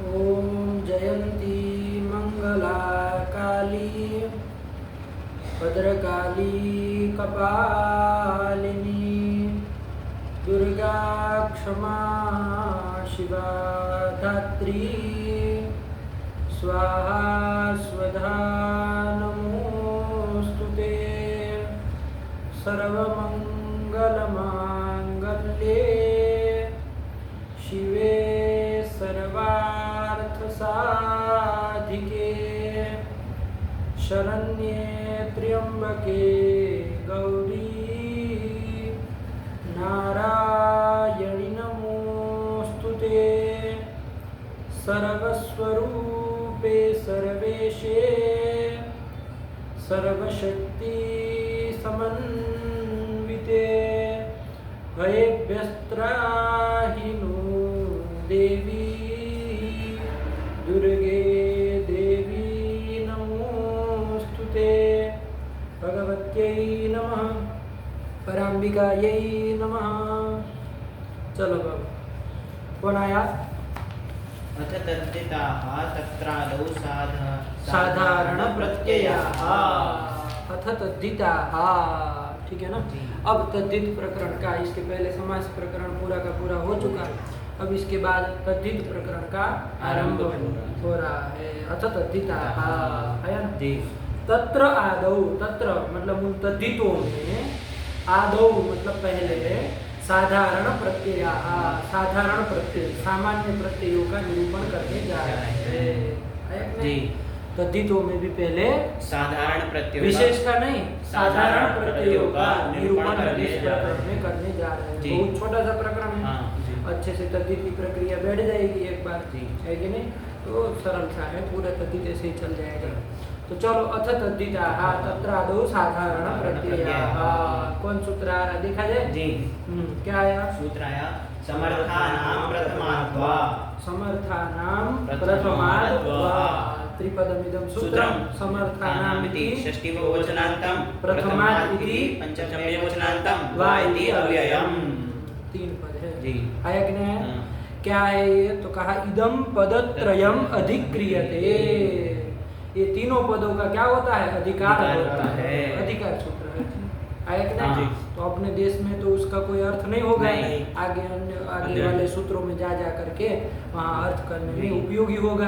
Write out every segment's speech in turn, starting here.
ॐ जयन्ती मंगला काली भद्रकाली कपालिनी दुर्गा क्षमा शिवा धात्री स्वाहा स्वधा नमोस्तुते सर्वमंगलमांगल्ये शिवे सर्वार्थसाधिके शरण्ये त्र्यंबके गौरी नारायणि नमोस्तुते सर्वस्वरूपे सर्वेशे सर्वशक्ति समन्विते भयेभ्यस्त्राहिनो देवी दुर्गे देवी नमोस्तुते भगवत्यै नमः पराम्बिकायै नमः। चलो बाबा कौन आया? अथ तद्धिताः तत्रादौ साधारण प्रत्ययाः। अथ तद्धिताः, ठीक है ना। अब तद्धित प्रकरण का, इसके पहले समास प्रकरण पूरा का पूरा हो चुका है। अब इसके बाद तद्धित प्रकरण का आरंभ हो रहा है। अथ तद्धिताः है ना। तत्र आदौ, तत्र मतलब उन तद्धितों में, आदौ मतलब पहले, साधारण प्रत्यय, साधारण प्रत्यय सामान्य प्रत्ययों का निरूपण करने जा रहे हैं। तद्धितों में भी पहले साधारण प्रत्यय, विशेष का नहीं, साधारण प्रत्ययों का निरूपण इस प्रकरण में करने जा रहे हैं। बहुत छोटा सा प्रकरण है, अच्छे से तद्धित की प्रक्रिया बैठ जाएगी एक बार, है कि नहीं। तो सरल सा है, पूरा तद्धित ऐसे ही चल जाएगा। तो चलो, अथ तद्धिताः तत्रादौ साधारण प्रत्ययाः। कौन सूत्र आ रहा देखा जाए जी। क्या आया? सूत्र आया समर्थानां प्रथमाद्वा, समर्थानां प्रथमाद्वा त्रिपदमिदं सूत्रं समर्थानाम् इति षष्ठीबहुवचनान्तं प्रथमाद् इति पंचमीबहुवचनान्तं वा इति अव्ययम्। 3 पद है जी। आया कि नहीं? क्या है ये? तो कहा इदं पदत्रयम् अधिक्रियते। ये तीनों पदों का क्या होता है? अधिकार होता है। अधिकार सूत्र है, आया कि नहीं? तो अपने देश में तो उसका कोई अर्थ नहीं होगा, आगे वाले सूत्रों में जा करके वहाँ अर्थ करने में उपयोगी होगा,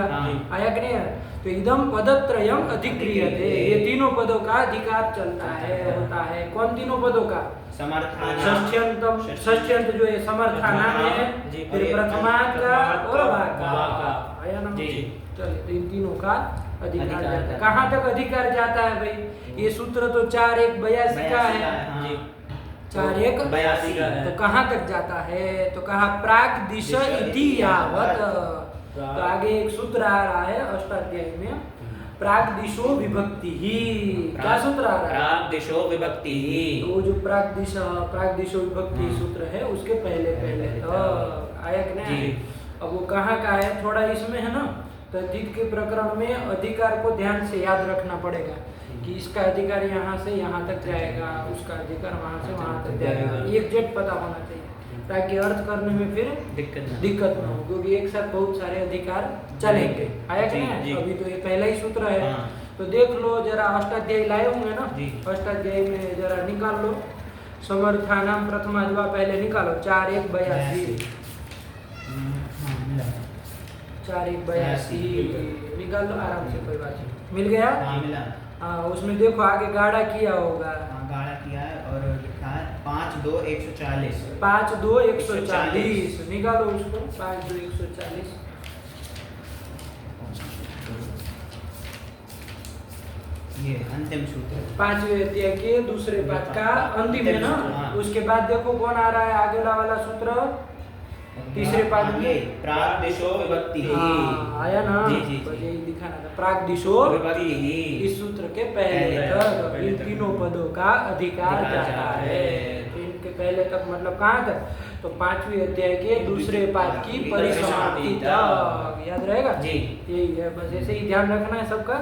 आया कि नहीं? तो इदं पदत्रयम् अधिक्रियते, ये तीनों पदों का अधिकार चलता है, होता है। कौन तीनों पदों का? षष्ठ्यंतम, षष्ठ्यंत जो है समर्थानाम है, फिर प्रथमांत का और भाग का, आया ना। चलिए, तो इन तीनों का अधिकार जाता है। कहाँ तक अधिकार जाता है भाई? ये सूत्र तो 4:1:82 का है, 4:1:82 का है। तो कहाँ तक जाता है? तो कहा प्राक दिश इति यावत। तो आगे एक सूत्र आ रहा है अष्टाध्यायी में, प्राक दिशो विभक्ति ही। क्या सूत्र आ रहा है? प्राक दिशो विभक्ति ही। तो वो जो प्राक दिशो विभक्ति सूत्र है, उसके पहले तो आया कि नहीं? अब वो कहाँ का है? थोड़ा इसमें है ना, तद्धित के प्रकरण में अधिकार को ध्यान से याद रखना पड़ेगा कि इसका अधिकार यहाँ से यहाँ तक जाएगा, उसका अधिकार वहाँ से वहाँ तक जाएगा। एग्जैक्ट पता होना चाहिए ताकि अर्थ करने में फिर दिक्कत ना हो, क्योंकि एक साथ बहुत सारे अधिकार चलेंगे, आया कि नहीं? अभी तो ये पहला ही सूत्र है। तो देख लो जरा, अष्टाध्यायी लाए होंगे ना, अष्टाध्यायी में जरा निकाल लो। समर्थानां प्रथमाद्वा पहले निकालो, 4:1:82, 4:1:82 निकाल लो आराम से, कोई बात नहीं। मिल गया? हाँ, उसमें देखो आगे गाढ़ा किया होगा, गाढ़ा किया है और लिखा है 5:2:140, 5:2:140 निकालो उसको, 5:2:140। ये अंतिम सूत्र 5वें अध्याय के दूसरे पाद का अंतिम है ना। उसके बाद देखो कौन आ रहा है अगला वाला सूत्र, तीसरे पाद में प्राक दिशो विभक्ति ही। आया ना, बस यही दिखाना था, प्राक दिशो विभक्ति ही। इस सूत्र के पहले तक इन तीनों पदों का अधिकार जाता है। तो इनके पहले तक मतलब कहाँ तक? तो 5वें अध्याय के दूसरे पाद की परिसमाप्ति तक, याद रहेगा जी। यही है, बस ऐसे ही ध्यान रखना है सबका।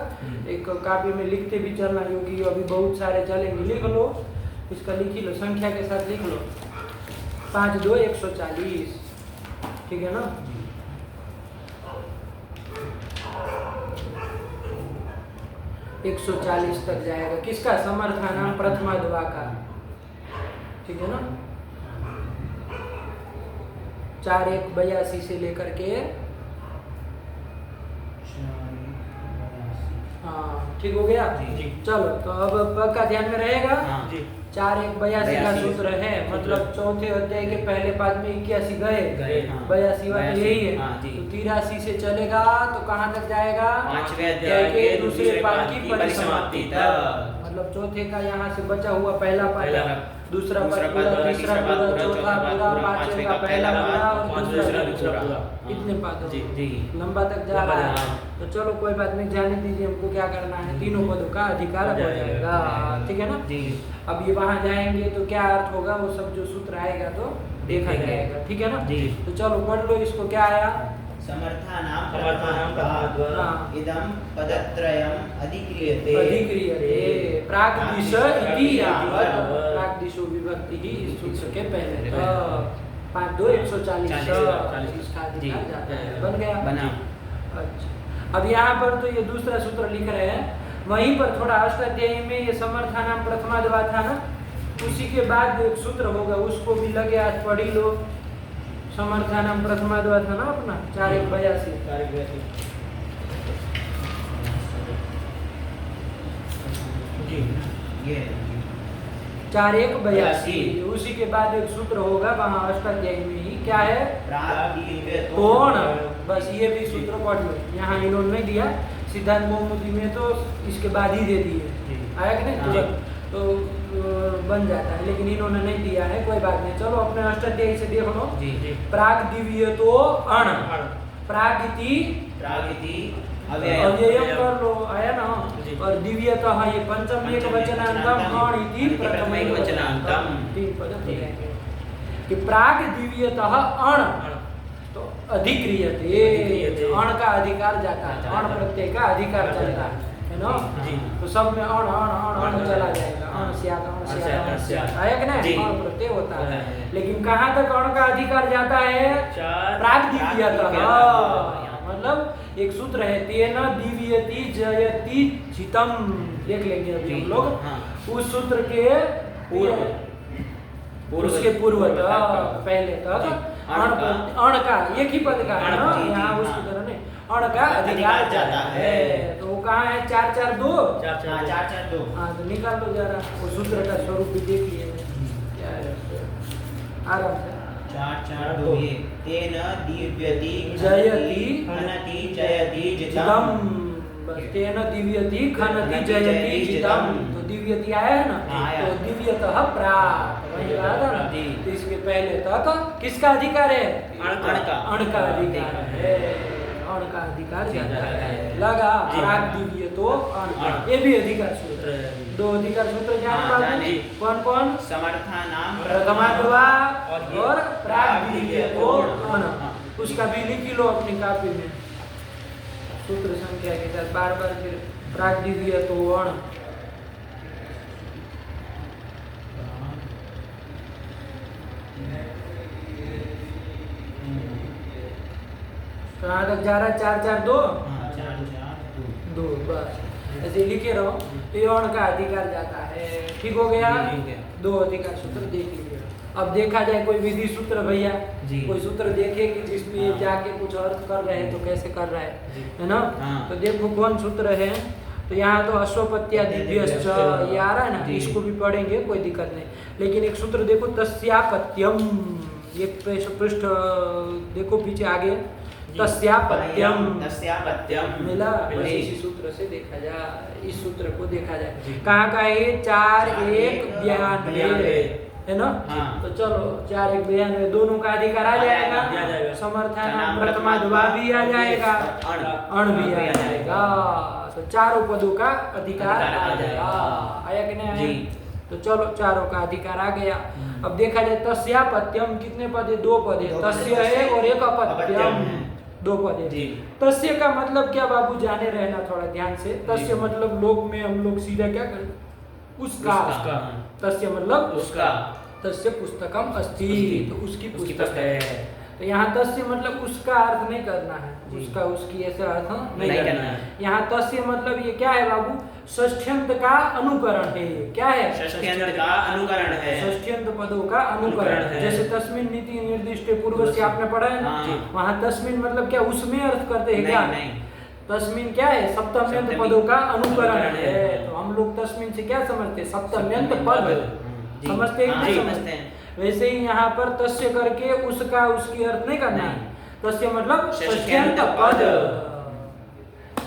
एक कॉपी में लिखते भी चलना, क्योंकि अभी बहुत सारे चलेंगे। लिख लो, इसका लिख लो, संख्या के साथ लिख लो, 5:2:140, ठीक है ना। 140 तक जाएगा। किसका? समर्थानाम प्रथमाद्वा का। ठीक है ना? 4182 से लेकर के हाँ, ठीक हो गया। जी। चलो तो अब पक्का ध्यान में रहेगा। हाँ जी। 4182 का सूत्र है, मतलब चौथे अध्याय के पहले पाद में 81 गए, हाँ। 82वां तो यही है। हाँ जी। तो 83 से चलेगा तो कहाँ तक जाएगा? पांचवें अध्याय के दूसरे पाद की परिसमाप्ति तक। तक। मतलब चौथे का यहाँ से बचा हुआ पहला पहला पाद, पाद, दूसरा दूसरा पाद पूरा, पाद, तीसरा तीसरा पाद पूरा, पूरा, चौथा चौथा पूरा, पूरा, पांचवें का पहला पूरा और दूसरा पूरा। इतने पाद जी जी। लंबा तक जा लंबा रहा है। हाँ। तो चलो कोई बात नहीं, जाने दीजिए, हमको क्या करना है, तीनों पदों का अधिकार हो जाएगा। ठीक है ना? जी। अब ये वहां जाएंगे तो क्या अर्थ होगा, वो सब जो सूत्र आएगा तो देखा देखेंगे। जाएगा। ठीक है ना? जी। तो चलो पढ़ लो इसको, क्या आया? समर्थानाम समर्थानाम प्रथमाद्वा हाँ। इदं पदत्रयम् अधिक्रियते। अधिक्रियते प्राग्दिश इति यावत्। यावत्। प्राग्दिशो विभक्ति ही इस सूत्र के पहले। हाँ। 5 2 140 140 इसका अधिकार जी। जाता है। बन गया? बना। अच्छा, अब यहाँ पर तो ये दूसरा सूत्र लिख रहे हैं, वहीं पर थोड़ा अष्टाध्यायी में ये समर्थानाम प्रथमाद्वा था ना, उसी के बाद एक सूत्र होगा, उसको भी लगे आज पढ़ी लो। समर्थानाम प्रथमाद्वा था ना अपना 4182। जी। ये 4182 उसी के बाद एक सूत्र होगा वहाँ अष्टाध्यायी में ही, क्या है? प्राग्दिव्यतो। कोण। बस ये भी सूत्र पढ़ लो, यहाँ इन्होंने नहीं दिया, सिद्धांत कौमुदी में तो इसके बाद ही दे दिए, जी। आया कि नहीं? हाँ। तुरंत तो बन जाता है, लेकिन इन्होंने नहीं दिया है, कोई बात नहीं। चलो अपने अष्टाध्यायी से देख लो। जी जी। प्राग्दिव्यतो अण, प्रागिति प्रागिति अव्ययम कर लो, आया ना? जी। और दिव्यतः ये पंचम एक वचनांतम अण इति प्रथम एक वचनांतम। 3 पद हो जाएंगे कि प्राग दिव्यतः अण तो अधिक्रियते, अधिक्रियते। अण का अधिकार जाता है, अण प्रत्यय का अधिकार चलता है ना? जी। तो सब में अण अण अण अण चला जाएगा, अण स्यात् अण स्यात् अण स्यात्, आया कि नहीं? जी। अण प्रत्यय होता है, है। लेकिन कहाँ तक अण का अधिकार जाता है? प्राग दिव्यतः। मतलब एक सूत्र है, तेन दिव्यति जयति जितम, देख लेंगे अभी हम लोग। हाँ। उस सूत्र के उसके पूर्व तक, पहले तक अण का एक ही पद का है ना, जी, जी, यहाँ उसकी हाँ। तरह नहीं, अण का अधिकार जाता है। तो वो कहाँ है? 4 4 2। हाँ, 4 4 2। हाँ तो निकाल लो जरा, वो सूत्र का स्वरूप भी देख लिए क्या है, आराम से। 4 4 2 ये तेन दिव्यति जयति खनति जयति जितम। जितम। बस तेन दिव्यति खनति जयति जितम। तो दिव्यति आया है ना, हाँ, आया। तो दिव्यतः प्राप्त, वही कहा था ना। जी। तो इसके पहले तक किसका अधिकार है? अण का। अण का अधिकार है, अण का अधिकार जाता है। लगा? जी। प्राग दिव्य तो अण, अण। ये भी अधिकार सूत्र है। 2 अधिकार सूत्र जान हाँ, पाते जाने। कौन कौन? समर्थानाम प्रथमाद्वा और और प्राग दिव्य तो अण। हाँ। उसका भी लिख ही लो अपनी कॉपी में, सूत्र संख्या के साथ, बार बार फिर प्राग दिव्य तो अण। कहाँ तक जा रहा है? 4 4 2 हाँ, 4 4 2। 2, बस ऐसे लिखे रहो। तो ये अण का अधिकार जाता है, ठीक हो गया? ठीक है। 2 अधिकार सूत्र देख लीजिए। अब देखा जाए कोई विधि सूत्र भैया, जी। कोई सूत्र देखेंगे जिसमें ये हाँ। जाके कुछ अर्थ कर रहे हैं तो कैसे कर रहा जी। है ना? हाँ। तो देखो कौन सूत्र है, तो यहाँ तो अश्वपत्या दिव्यश्च ये आ रहा है ना, जी। इसको भी पढ़ेंगे, कोई दिक्कत नहीं। लेकिन एक सूत्र देखो तस्यापत्यम, एक पृष्ठ देखो पीछे आगे, तस्यापत्यम तस्यापत्यम मिला। बस मिले। इसी सूत्र से देखा जाए, इस सूत्र को देखा जाए। जी। कहाँ का है? 4 1 92 92 है ना? हाँ। तो चलो 4 1 92 दोनों का अधिकार आ जाएगा। आ जाएगा। समर्थानाम प्रथमाद्वा भी आ जाएगा, अण भी आ जाएगा। तो चारों पदों का अधिकार आ जाएगा। आया कि नहीं आया? जी। तो चलो चारों का अधिकार आ गया। अब देखा जाए तस्यापत्यम कितने पद है? 2 पद है, दो पद तस्य है, है और एक अपत्यम, अपत्यम। 2 पद है। जी। तस्य का मतलब क्या बाबू, जाने रहना थोड़ा ध्यान से। तस्य मतलब लोक में हम लोग सीधा क्या करें? उसका। उसका। तस्य मतलब उसका। तस्य पुस्तकम अस्ति, तो उसकी पुस्तक है। तो यहाँ तस्य मतलब उसका अर्थ नहीं करना है, उसका उसकी ऐसा अर्थ नहीं करना है। यहाँ तस्य मतलब ये क्या है बाबू, षष्ठ्यंत का अनुकरण है। ये क्या है, षष्ठ्यंत का अनुकरण है, षष्ठ्यंत पदों का अनुकरण है। जैसे तस्मिन नीति निर्दिष्ट पूर्व से आपने पढ़ा है ना, वहाँ तस्मिन मतलब क्या उसमें अर्थ करते हैं क्या, तस्मिन क्या है, सप्तम्यंत पदों का अनुकरण है। तो हम लोग तस्मिन से क्या समझते हैं, सप्तम्यंत पद समझते हैं। वैसे ही यहाँ पर तस्य करके उसका उसकी अर्थ नहीं करना है, तस्य मतलब षष्ठ्यंत पद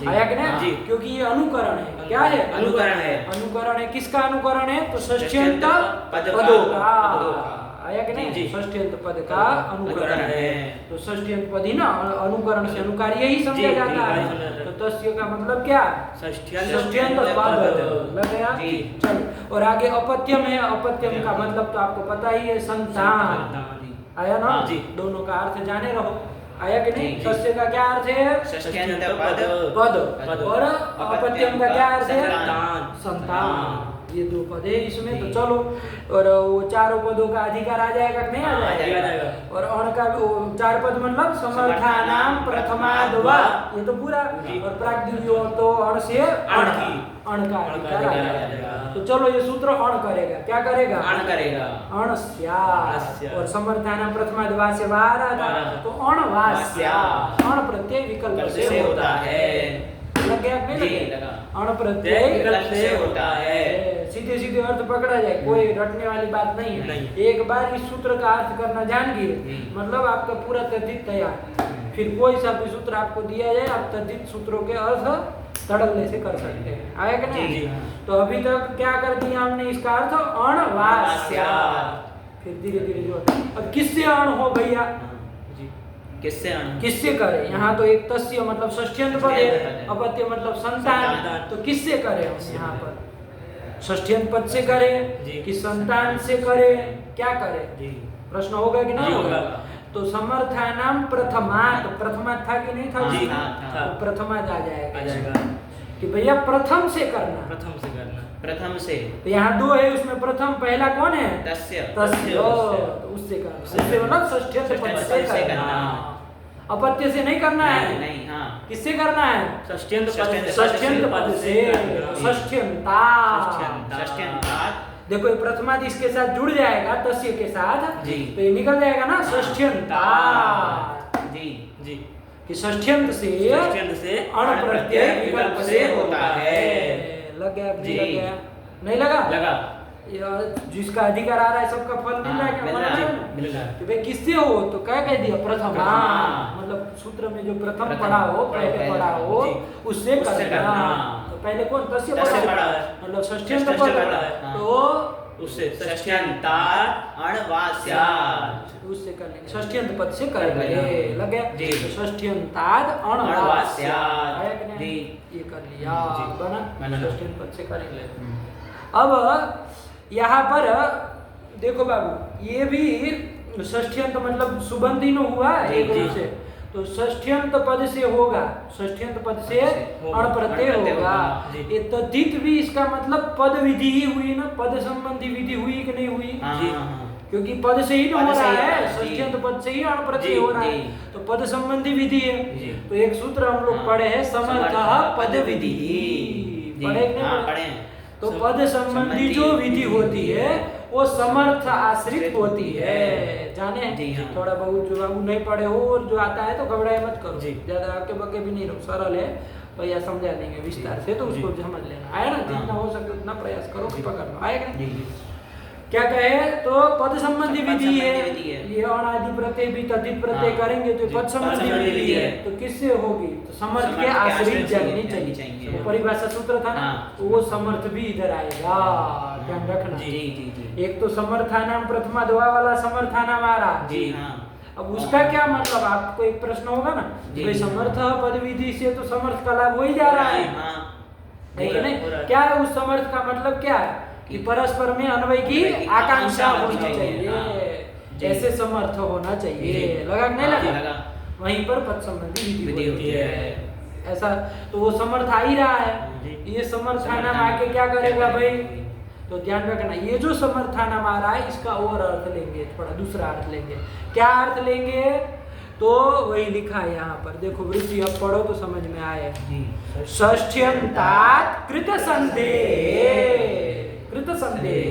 आया कि नहीं, क्योंकि ये अनुकरण है। क्या है, अनुकरण है। अनुकरण है, किसका अनुकरण है, तो षष्ठ्यंत पदों का आया कि नहीं, षष्ठ्यंत पद का अनुकरण है। तो षष्ठ्यंत पद ही ना, अनुकरण से अनुकार यही समझा जाता है। तो तस्य का मतलब क्या, षष्ठ्यंत पद लग गया। चलो और आगे अपत्यम है, अपत्यम का मतलब तो आपको पता ही है, संतान आया ना, दोनों का अर्थ जाने रहो, आया कि नहीं। तस्य का क्या अर्थ है, षष्ठ्यंत पद और अपत्यम का क्या अर्थ है, संतान। ये दो पद है इसमें। तो चलो और वो चारों पदों का अधिकार आ जाएगा कि नहीं आ जाएगा। और अण का चार पद मतलब समर्थानाम प्रथमाद्वा, ये तो पूरा। और प्राग्दिव्यो तो अण से अण का अधिकार आ जाएगा। तो चलो ये सूत्र अण करेगा, क्या करेगा, अण करेगा, अण स्यात्। और समर्थानाम प्रथमाद्वा से बाहर आता तो अण वा स्यात्। अण प्रत्यय विकल्प से होता है, लग गया कि नहीं लगा, अण प्रत्यय विकल्प से होता है। सीधे सीधे अर्थ पकड़ा जाए, कोई रटने वाली बात नहीं है। एक बार इस सूत्र का अर्थ करना जान गए मतलब आपका पूरा तर्जित तैयार। फिर कोई सा भी सूत्र आपको दिया जाए, आप तर्जित सूत्रों के अर्थ तड़कने से कर सकते हैं, आया कि नहीं। तो अभी तक क्या कर दिया हमने, इसका अर्थ अण वा स्यात्। फिर धीरे धीरे जो अब किससे अण हो भैया, किससे करे, यहाँ तो एक तस्य मतलब षष्ठ्यंत पद है, अपत्य मतलब संतान। तो किससे करे हम यहाँ पर, षष्ठ्यंत पद से करे कि संतान से करे, क्या करे, प्रश्न होगा कि नहीं होगा। तो समर्थानाम प्रथमात्, प्रथमात् था कि नहीं था, तो प्रथमात् आ जाएगा कि भैया प्रथम से करना, प्रथम से। तो यहाँ दो है, उसमें प्रथम पहला कौन है, तस्य। तो उससे करना, उससे मतलब षष्ठ्यंत पद से करना, अपत्य से नहीं करना है। नहीं, हाँ। किससे करना है, षष्ठ्यंत पद से। षष्ठ्यंतात्, देखो ये प्रथमाद इसके साथ जुड़ जाएगा तस्य के साथ, तो ये निकल जाएगा ना षष्ठ्यंतात् कि षष्ठ्यंत से अण प्रत्यय विकल्प से होता है। लग गया, लग गया, नहीं लगा, जिसका अधिकार आ रहा है सबका फल मिल रहा है, क्या मिल रहा है। तो भाई किससे हो, तो क्या कह दिया, प्रथम, मतलब सूत्र में जो प्रथम पढ़ा हो, पहले पढ़ा हो, उससे करना। तो पहले कौन, तस्य पढ़ा है, मतलब षष्ठ्यंत पद पढ़ा है, तो उससे षष्ठ्यंतात् अण वा स्यात्, उससे कर लेंगे, षष्ठ्यंत पद से करेंगे। लग गया, तो षष्ठ्यंतात् अण वा स्यात्, ये कर लिया, बना षष्ठ्यंत पद से करेंगे। अब यहाँ पर देखो बाबू, ये भी षष्ठ्यंत मतलब सुबंधी न हुआ एक रूप से, तो षष्ठ्यंत पद से होगा, षष्ठ्यंत पद से अण प्रत्यय होगा। ये तद्धित भी इसका मतलब पद विधि ही हुई ना, पद संबंधी विधि हुई कि नहीं हुई, क्योंकि पद से ही हो रहा है, षष्ठ्यंत पद से ही अण प्रत्यय हो रहा है, तो पद संबंधी विधि है। तो एक सूत्र हम लोग पढ़े हैं, समर्थः पद विधि, पढ़े। तो पद संबंधी जो विधि होती है वो समर्थ आश्रित होती है, जाने। थोड़ा बहुत जो बाबू नहीं पढ़े हो और जो आता है तो घबराए मत करो, ज्यादा आगे बगे भी नहीं रहो, सरल है भैया, समझा देंगे विस्तार से, तो उसको समझ लेना, आया ना, जितना हो सके उतना प्रयास करो कि पकड़ लो, आएगा नहीं। क्या कहे, तो पद संबंधी विधि है, ये अनादि प्रत्यय भी तद्धित प्रत्यय करेंगे तो पद संबंधी विधि है, तो किससे होगी, तो समर्थ के आश्रित जानी चाहिए। वो परिभाषा सूत्र था ना, तो वो समर्थ भी इधर आएगा, ध्यान रखना। एक तो समर्थानाम प्रथमाद्वा वाला समर्थानाम आ रहा, अब उसका क्या मतलब, आपको एक प्रश्न होगा ना, भाई समर्थ पद विधि से तो समर्थ का लाभ हो ही जा रहा है, नहीं, क्या है उस समर्थ का मतलब, क्या है कि परस्पर में अन्वय की आकांक्षा होनी चाहिए, जैसे समर्थ होना चाहिए। लगा नहीं लगा, वहीं पर पद संबंधी विधि होती है, ऐसा। तो वो समर्थ आ ही रहा है, ये समर्थानाम आके क्या करेगा भाई, तो ध्यान रखना, ये जो समर्थानाम आ रहा है इसका और अर्थ लेंगे, थोड़ा दूसरा अर्थ लेंगे। क्या अर्थ लेंगे, तो वही लिखा है यहाँ पर, देखो वृत्ति अब पढ़ो तो समझ में आए। जी षष्ठ्यंतात् कृत संदेह, कृत संदेह,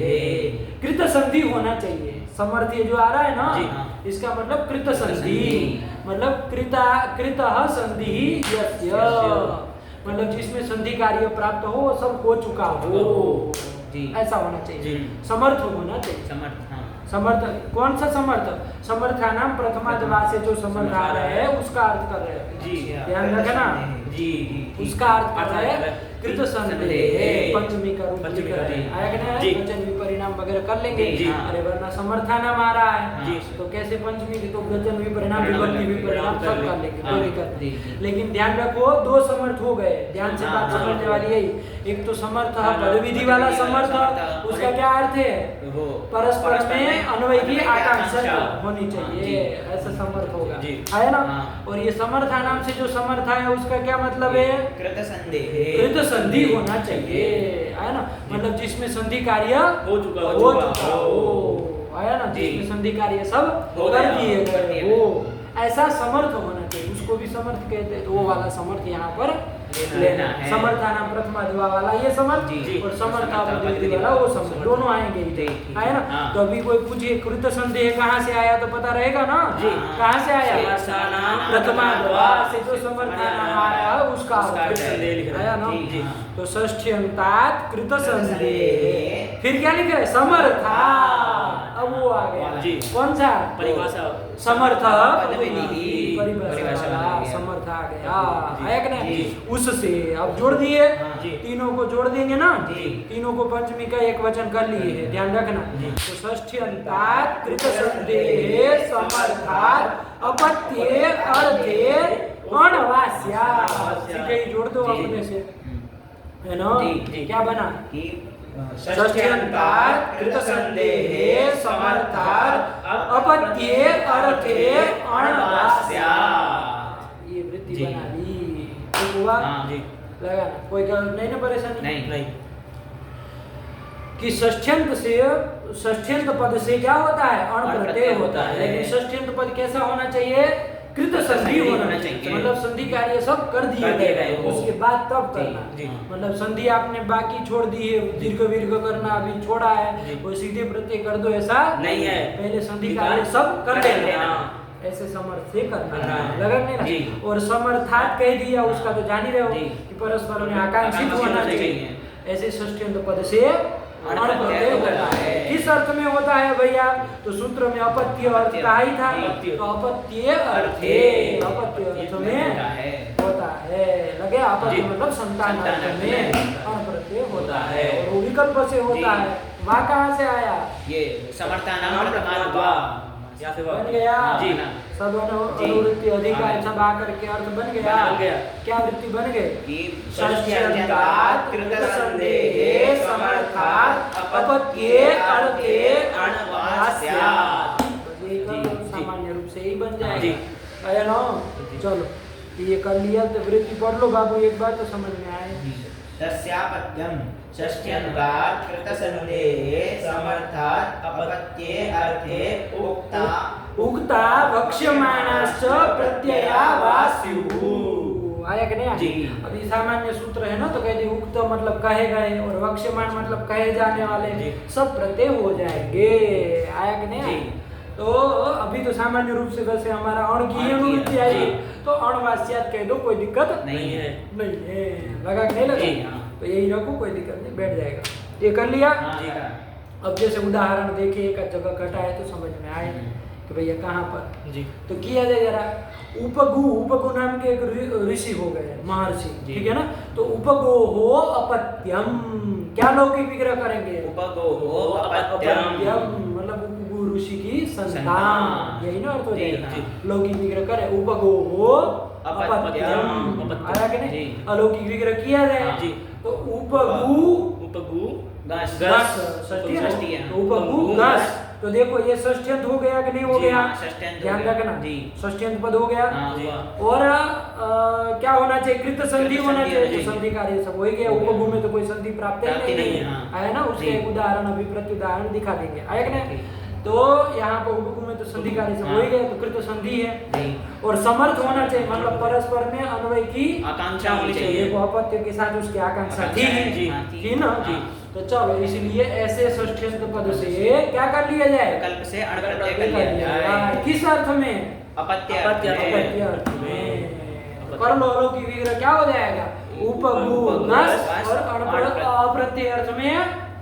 कृत संधि होना चाहिए। समर्थ ये जो आ रहा है ना, जी, हाँ। इसका मतलब कृत संधि, मतलब कृतः संधि यस्य, मतलब जिसमें संधि कार्य प्राप्त हो, वो सब हो चुका हो, जी। ऐसा होना चाहिए। जी। समर्थ होना चाहिए। समर्थ, हाँ। समर्थ कौन सा समर्थ? समर्था नाम प्रथमाद्वा से जो समर्थ आ रहा है उसका अर्थ कर रहे हैं। जी, ध्यान रखना, जी जी। उसका अर्थ कर रहे हैं कृत संदेह, पंचमी का रूप पंचमी लिख का, रहे हैं। जी। आया कि नहीं? जी। वचन विपरिणाम वगैरह कर लेंगे। जी, अरे वरना समर्था नाम आ रहा है, जी। तो कैसे पंचमी की, तो वचन विपरिणाम विभक्ति विपरिणाम सब कर लेंगे, कोई दिक्कत जी, नहीं। जी। लेकिन ध्यान रखो, दो समर्थ हो गए, ध्यान से बात हाँ, समझने वाली यही। एक तो समर्थ हाँ, पदविधि वाला समर्थ, समर्थ, उसका क्या अर्थ है? वो परस्पर में अन्वय की आकांक्षा आकांक्षा होनी चाहिए, जी। ऐसा समर्थ होगा, जी। है ना? हाँ। और ये समर्था नाम से जो समर्थ है उसका क्या मतलब है? कृत संदेह, कृत संधि होना चाहिए, है ना? मतलब जिसमें संधि कार्य हो चुका हो, है ना? जी। जिसमें संधि कार्य सब हो कर गया, दिए कर गए दिए हो, ऐसा समर्थ होना चाहिए। उसको भी समर्थ कहते हैं, तो वो वाला समर्थ यहाँ पर लेना है। समर्था नाम प्रथमाद्वा वाला ये समर्थ, जी। और समर्था समर्था पदविधि वाला वो समर्थ, दोनों आएंगे इधर, ठीक, है ना? हाँ। तो अभी कोई पूछे कृत संदेह कहाँ से आया, तो पता रहेगा ना? जी। कहाँ से आया? समर्था नाम प्रथमाद्वा से जो समर्था नाम आया उसका उसका संदेह लिख रहे हैं। आया ना? जी, जी। तो षष्ठ्यंतात् कृत संदेह, फिर क्या लिखा है? समर्था, अब वो आ गया। जी। कौन सा? परिभाषा, समर्थ पदविधि, परिभाषा परिभाषा वाला बना गया। समर्थ आ गया, जी। आया कि नहीं? जी। उससे अब जोड़ दिए, हाँ, जी। तीनों को जोड़ देंगे ना, जी। तीनों को पंचमी का एक वचन कर लिए है, ध्यान रखना। जी। तो षष्ठ्यंतात् कृत संदेह समर्थात् अपत्ये अर्थे अणवास्यात्, सीधे ही जोड़ दो जी। अपने से, है ना? जी, जी। क्या बना? कि षष्ठ्यंतात् कृत संदेह समर्थात् अपत्ये अर्थे अणवास्यात्, ये वृत्ति जी। बना ली, ठीक हुआ? हाँ, जी। लगा ना? कोई नहीं ना परेशानी? नहीं। कि षष्ठ्यंत पद से क्या होता है? अण प्रत्यय होता है। लेकिन षष्ठ्यंत पद कैसा होना चाहिए? कृत संधि होना चाहिए, मतलब संधि कार्य सब कर दिए गए, उसके बाद तब करना। जी। मतलब संधि आपने बाकी छोड़ दी है, दीर्घ वीर्घ करना अभी छोड़ा है, वो सीधे प्रत्यय कर दो, ऐसा नहीं है। पहले संधि कार्य सब कर कर देना, देना। ऐसे समर्थ से करना करना है, है। लगा नहीं जी। ना? और समर्थात् कह दिया, उसका तो जान ही रहे हो जी। कि परस्पर में आकांक्षित होना चाहिए। ऐसे षष्ठ्यंत पद से अण प्रत्यय होता है। किस अर्थ में होता है भैया? तो सूत्र में अपत्य अर्थ कहा ही था, तो अपत्य अर्थे, अपत्य अर्थ में होता है, लगे? अपत्य मतलब संतान अर्थ में अण प्रत्यय होता है, और वो विकल्प से होता है। वहाँ कहाँ से आया? ये समर्था नाम प्रथमाद्वा बन गया। जी। सब जी। अनुवृत्ति अधिकार सब आकर के अर्थ बन गया। बन गया। क्या वृत्ति बन गई? कि षष्ठ्यंतात् कृत संदेह समर्थात् अपत्ये अर्थे अणवास्यात्, जी, जी। सामान्य रूप से ही बन जी। जाएगा, है ना? जी। चलो ये कर लिया, तो वृत्ति पढ़ लो बाबू, एक बार तो समझ में आए। तस्यापत्यं षष्ठ्यंतात् कृत संदेह समर्थात् अपत्ये अर्थे उक्ता वक्ष्यमाणाश्च प्रत्यया वा स्युः, आया कि नहीं? जी। अभी सामान्य सूत्र है ना, तो कहते उक्त मतलब कहे गए, और वक्ष्यमाण मतलब कहे जाने वाले, जी। सब प्रत्यय हो जाएंगे, आया कि नहीं? जी। तो अभी तो सामान्य रूप से वैसे हमारा अण की अनुवृत्ति आई, जी। तो अणवास्यात् कह दो, कोई दिक्कत नहीं है। नहीं है, लगा कि नहीं लगा? जी, हाँ। तो यही रखो, कोई दिक्कत नहीं, बैठ जाएगा। ये कर लिया। हाँ, जी। अब जैसे उदाहरण देखे, एक जगह कटा है तो समझ में आए कि भैया कहाँ पर, जी। तो किया जाए जरा। उपगु नाम के एक ऋषि हो गए, महर्षि, जी। ठीक है ना? तो उपगो हो अपत्यम, क्या लौकिक विग्रह करेंगे? उपगोः अपत्यम, मतलब उपगु ऋषि की संतान, संतान। यही ना अर्थ हो जी, जाएगा। जी। लौकिक विग्रह करे, उपगो हो अपत्यम, अपत्यम। आया कि नहीं? जी। अलौकिक विग्रह किया जाए, हाँ, जी। तो उपगु उपगु गस षष्ठी है, षष्ठी है। तो उपगु गस, तो देखो ये षष्ठ्यंत हो गया कि नहीं हो जी, गया? हाँ, षष्ठ्यंत हो ध्यान गया। रखना, जी। षष्ठ्यंत पद हो गया। हाँ, हुआ। और क्या होना चाहिए? कृत संधि कृत होना संधि चाहिए, होनी तो संधि कार्य सब हो गया। हो गया। उपगु में तो कोई संधि प्राप्त ही प्राप्ति नहीं नहीं है, है, हाँ। है ना? उसका जी। एक उदाहरण अभी प्रत्युदाहरण दिखा देंगे, आया कि नहीं? तो यहाँ पर उपगु में तो संधि कार्य से हो ही गया, तो कृत संधि है। जी। और समर्थ होना चाहिए, मतलब परस्पर में अन्वय की आकांक्षा होनी चाहिए। वो अपत्य के साथ उसकी आकांक्षा थी जी। थी ना जी। तो चलो इसलिए ऐसे षष्ठ्यंत पद से क्या कर लिया जाए, विकल्प से अण प्रत्यय कर लिया जाए। किस अर्थ में, अपत्य अपत्य अर्थ में। कर लो अलौकिक विग्रह क्या हो जाएगा, उपगु नस और अप्रत्यय अर्थ में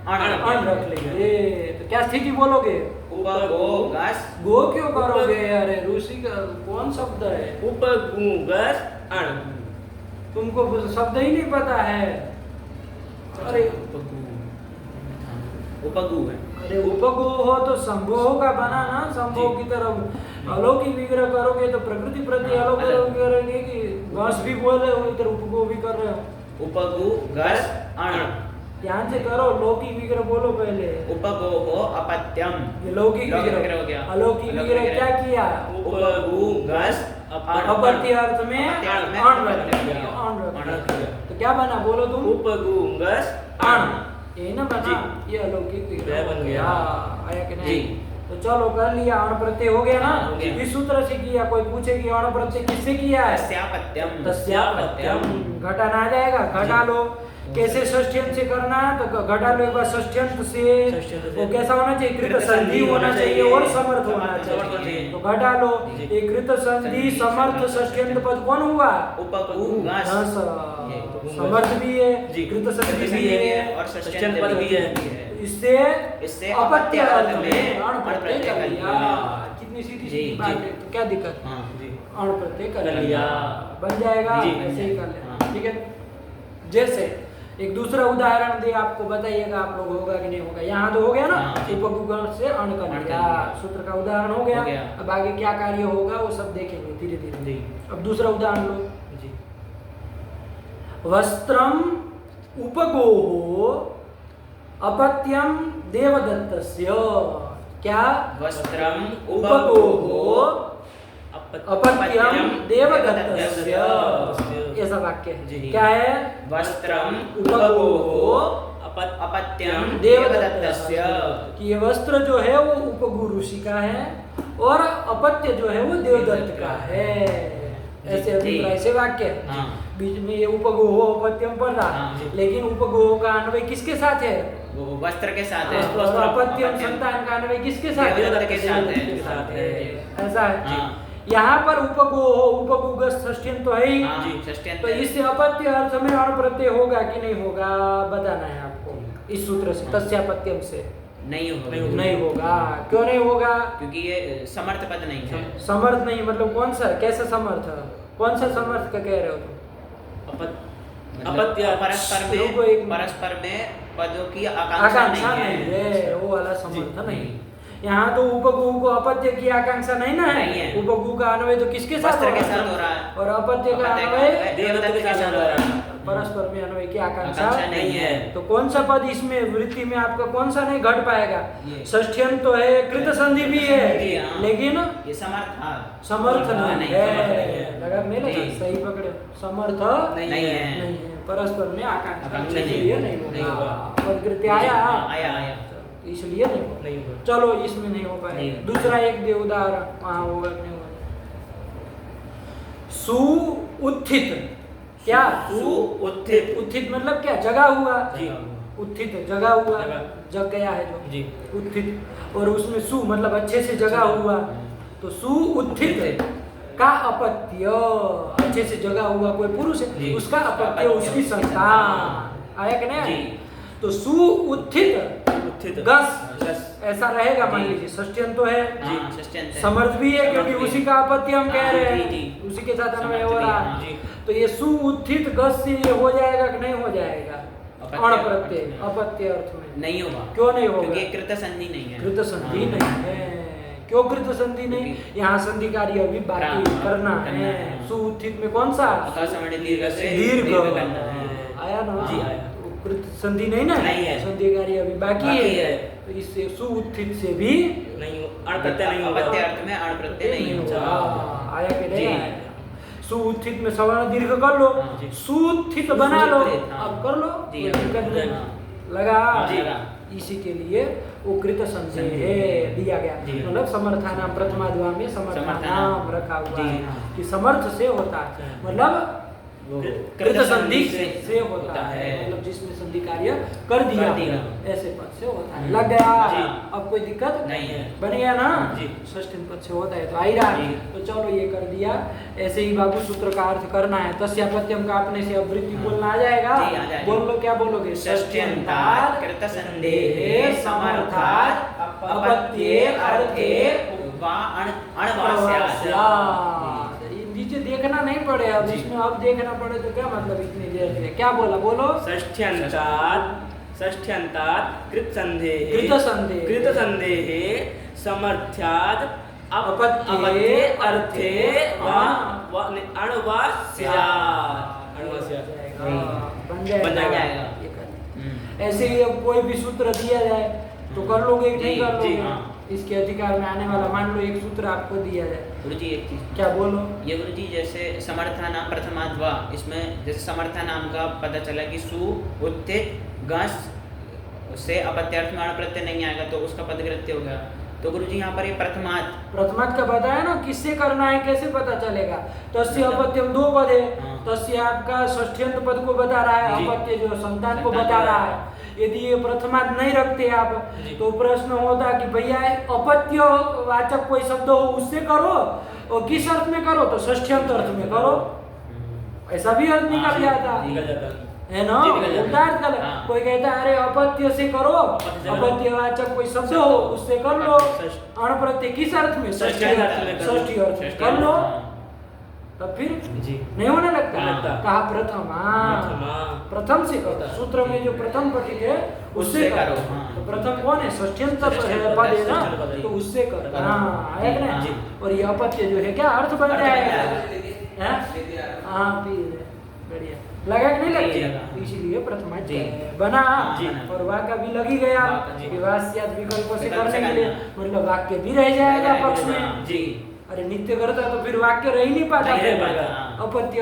अण रख लेंगे। तो क्या स्थिति बोलोगे, उपगो गस। गो क्यों करोगे, अरे ऋषि का कौन शब्द है, उपगु गस अण। तुमको शब्द ही नहीं पता है। अरे उपगु है। अरे उपगो हो तो संभव का बना ना, संभव की तरफ अलौकिक विग्रह करोगे तो प्रकृति प्रति अलौकिक करोगे कि बस भी बोल रहे हो इधर उपगो भी कर रहे हो। उपगु गस अण। ध्यान से करो, लौकिक विग्रह बोलो पहले। उपगो हो अपत्यम। ये लौकिक विग्रह हो गया। अलौकिक विग्रह क्या किया, उपगु गस अपत्य अर्थ में अण रख रख लिया, लिया। अण रख अण लिया। रख लिया। तो क्या बना बोलो तुम, उपगु गस अण, ये ना बना, ये अलौकिक विग्रह बन गया। आया कि नहीं। जी। तो चलो कर लिया, अण प्रत्यय हो गया ना, हो गया। इस सूत्र से किया। कोई पूछे कि अण प्रत्यय किससे किया है, तस्यापत्यम। तस्यापत्यम। घटाना आ जाएगा, घटा लो। कैसे षष्ठ्यंत से करना है, तो घटा लो एक बार षष्ठ्यंत से। वो कैसा होना चाहिए, कृत संधि होना चाहिए और समर्थ होना चाहिए। तो घटा लो, ये कृत संधि समर्थ षष्ठ्यंत पद कौन हुआ, उपगु गस। समर्थ भी है, जी। कृत संधि भी है और षष्ठ्यंत पद भी है। इससे अपत्य अर्थ में अण प्रत्यय कर कर लिया। लिया। कितनी सीधी जी, सीधी बात जी। है, तो क्या दिक्कत, हाँ जी। अण प्रत्यय कर कर लिया, लिया। बन जाएगा। जी, ऐसे ही कर लेना, हाँ। ठीक है। जैसे एक दूसरा उदाहरण दे, आपको बताइएगा आप लोग होगा कि नहीं होगा। यहाँ तो हो गया ना, हाँ, जी। उपगु से अण कर अण कर लिया, लिया। सूत्र का उदाहरण हो गया। हो गया। अब आगे क्या कार्य होगा वो सब देखेंगे धीरे धीरे। जी। अब दूसरा उदाहरण लो, जी। वस्त्रम उपगोः अपत्यम देवदत्तस्य। क्या, वस्त्रम उपगोः अपत्यम देवदत्तस्य, ऐसा वाक्य है। जी। क्या है, वस्त्रम उपगोः अपत्यम देवदत्तस्य, कि ये वस्त्र जो है वो उपगु ऋषि का है और अपत्य जो है वो देवदत्त का है। ऐसे अभिप्राय से वाक्य है। हाँ। बीच में ये उपगोह अपत्यम पढ़ रहा, हाँ। लेकिन उपगोह का अन्वय किसके साथ है, वो वस्त्र के साथ है। और अपत्यम संतान का अन्वय किसके साथ है, देवदत्त के साथ है। देवदत्त के साथ है। ऐसा है। हाँ। यहाँ पर उपगोह उपगुगस षष्ठ्यंत तो है ही, हाँ, षष्ठ्यंत तो है। इससे अपत्य अर्थ में अण प्रत्यय होगा कि नहीं होगा बताना है आपको इस सूत्र से। तस्यापत्यम से नहीं होगा। नहीं होगा। क्यों नहीं होगा, क्योंकि ये समर्थ पद नहीं है। समर्थ नहीं, मतलब कौन सा, कैसा समर्थ, कौन सा समर्थ का कह रहे हो तुम, मतलब अपत्य परस्पर में पदों की आकांक्षा नहीं है, वो वाला समर्थ नहीं। यहाँ तो उपगु को अपत्य की आकांक्षा नहीं ना नहीं है। है। उपगु का अन्वय तो किसके साथ वस्त्र के हो रहा साथ हो रहा है और अपत्य का अन्वय देवदत्त के साथ हो रहा है। परस्पर में अन्वय की आकांक्षा आकांक्षा नहीं है। तो कौन सा पद इसमें वृत्ति में आपका कौन सा नहीं घट पाएगा, ये। षष्ठ्यंत तो है, कृत संधि भी जी, है, हाँ। लेकिन ये समर्थ हाँ। समर्थ नहीं नहीं, है। समर्थ नहीं है। लगा मेरे जी। सही पकड़े, समर्थ नहीं है। नहीं है, परस्पर में आकांक्षा आकांक्षा नहीं इसलिए है। नहीं नहीं होगा। होगा। पदकृत्य आया आया। इसलिए नहीं होगा। नहीं होगा। चलो इसमें नहीं हो पाएगा। नहीं होगा। दूसरा एक दे उदाहरण, वहाँ होगा कि नहीं होगा। सुउत्थित, क्या, सुउत्थित। उत्थित मतलब क्या, जगा हुआ, जी। उत्थित जगा हुआ, जगा। जग गया है जो, जी। उत्थित। और उसमें सु मतलब अच्छे से जगा हुआ, तो सुउत्थित का अपत्य, अच्छे से जगा हुआ कोई पुरुष है, जी। उसका अपत्य उसकी संतान। आया कि नहीं आया? जी। तो सुउत्थित उत्थित गस ऐसा रहेगा, मान जी। लीजिए षष्ठ्यंत तो है, हाँ, षष्ठ्यंत है। समर्थ भी है क्योंकि समर्थ भी उसी है। का अपत्य हम कह रहे जी, हैं, जी। उसी के साथ अन्वय समर्थ हो भी रहा है, है। जी। तो ये सुउत्थित गस से ये हो जाएगा कि नहीं हो जाएगा, अपत्य अण प्रत्यय अर्थ में। अपत्य अर्थ में नहीं होगा। क्यों नहीं होगा, क्योंकि कृत संधि नहीं है। कृत संधि हाँ। नहीं है। क्यों कृत संधि नहीं, क्योंकि- यहाँ संधि कार्य अभी बाकी हाँ, करना करना है। है। सुउत्थित में कौन सा, आकाशवाणी दीर्घ से दीर्घ करना है। आया ना, जी, आया। तो कृत संधि नहीं ना, नहीं है। संधि कार्य अभी बाकी बाकी है। है। तो इससे सुउत्थित से भी नहीं हो, अण प्रत्यय नहीं होगा। अपत्य अर्थ में अण प्रत्यय नहीं होगा। आया कि नहीं जी। आया? सुउत्थित में सवर्ण दीर्घ कर लो, हाँ, जी। सुउत्थित बना लो, सुउत्थित, हाँ। अब कर लो, जी, कोई दिक्कत नहीं। हाँ। लगा जी। इसी के लिए वो कृत संदेह दिया गया। जी। मतलब समर्थानाम प्रथमाद्वा में समर्थानाम रखा हुआ जी, है हाँ। कि समर्थ से होता है, मतलब वो कृत संधि से से होता है, मतलब जिसने संधि कार्य कर दिया कर दिया। ऐसे पद से होता है। लग गया? जी। अब कोई दिक्कत नहीं है। बन गया ना? जी। षष्ठी पद से होता है तो आ ही रहा है। जी। तो चलो ये कर दिया। ऐसे ही बाबू सूत्र का अर्थ करना है। तस्यापत्यम का अपने से अवृत्ति बोलना आ जाएगा? जी, आ जाएगा। बोल लो, क्या बोलोगे? षष्ट्यन्तात् कृतसन्देहे समर्थात् अपत्ये अर्थे वा अणवास्यात्। ये नीचे देखना नहीं पड़े, अब जी। इसमें अब देखना पड़े तो क्या मतलब इतनी देर से? क्या बोला? बोलो। षष्ठ्यन्तात् कृतसन्देहे कृतसन्देहे कृतसन्देहे समर्थ्यात् अपत्ये अपत्ये अर्थे वा हाँ। अणवास्यात्। बन जाएगा। बन जाएगा। ये कर। ऐसे ही अब कोई भी सूत्र दिया जाए तो कर लोगे कि नहीं जी, कर जी, लोगे? हाँ। इसके अधिकार में आने वाला मान लो एक सूत्र आपको दिया जाए, गुरुजी एक चीज, क्या बोलो? ये गुरुजी जैसे समर्था नाम प्रथमाद्वा, इसमें जैसे समर्था नाम का पता चला कि सु उत्थित गस से अपत्यार्थ में अण प्रत्यय नहीं आएगा तो उसका पदकृत्य हो गया। तो गुरुजी यहाँ पर ये प्रथमात का बताया ना, किससे करना है, कैसे पता चलेगा? तस्य अपत्यम दो पद है, हाँ। तस्य आपका षष्ठ्यंत पद को बता रहा है, जी। अपत्य जो संतान को संतान बता को रहा है। यदि ये प्रथमात नहीं रखते आप जी। तो प्रश्न होता कि भैया अपत्य वाचक कोई शब्द हो उससे करो, और किस अर्थ में करो? तो षष्ठ्यंत अर्थ में करो। ऐसा भी अर्थ निकल जाता निकल जाता है ना? जी, निकल जाता। उल्टा अर्थ कर। हाँ। कोई कहता है अरे अपत्य से करो, अपत्य से करो। अपत्यवाचक कोई शब्द हो उससे कर लो। षष्ठ- अण प्रत्यय किस अर्थ में? षष्ठी अर्थ में कर लो। षष्ठी अर्थ में षष्ठी कर लो। हाँ। तब फिर जी। नहीं होने लगता? हाँ। कहा प्रथमा, प्रथमा। प्रथम से करो। सूत्र में जो प्रथम पठित है उससे उससे करो। करो, हाँ। तो प्रथम कौन है? षष्ठ्यंत पद षष्ठ्यंत है पद ना, है, तो उससे कर। करो। हाँ, है कि हाँ। नहीं? और ये अपत्य जो है क्या अर्थ बन अर्थ बन जाएगा? जाएगा। हैं? हाँ, पी ले। बढ़िया लगा कि नहीं जी, लगा? लगा। इसीलिए प्रथमा जी। बना। जी। और वाक्य भी लग ही गया वाक्य, जी। विवास्याद विकल्प से विकल्प से करने के लिए, करना। मतलब वाक्य भी रह जाएगा पक्ष में। जी। अरे नित्य करता तो फिर वाक्य रह ही नहीं पाता। नहीं रह फिर पाता, हाँ। अपत्य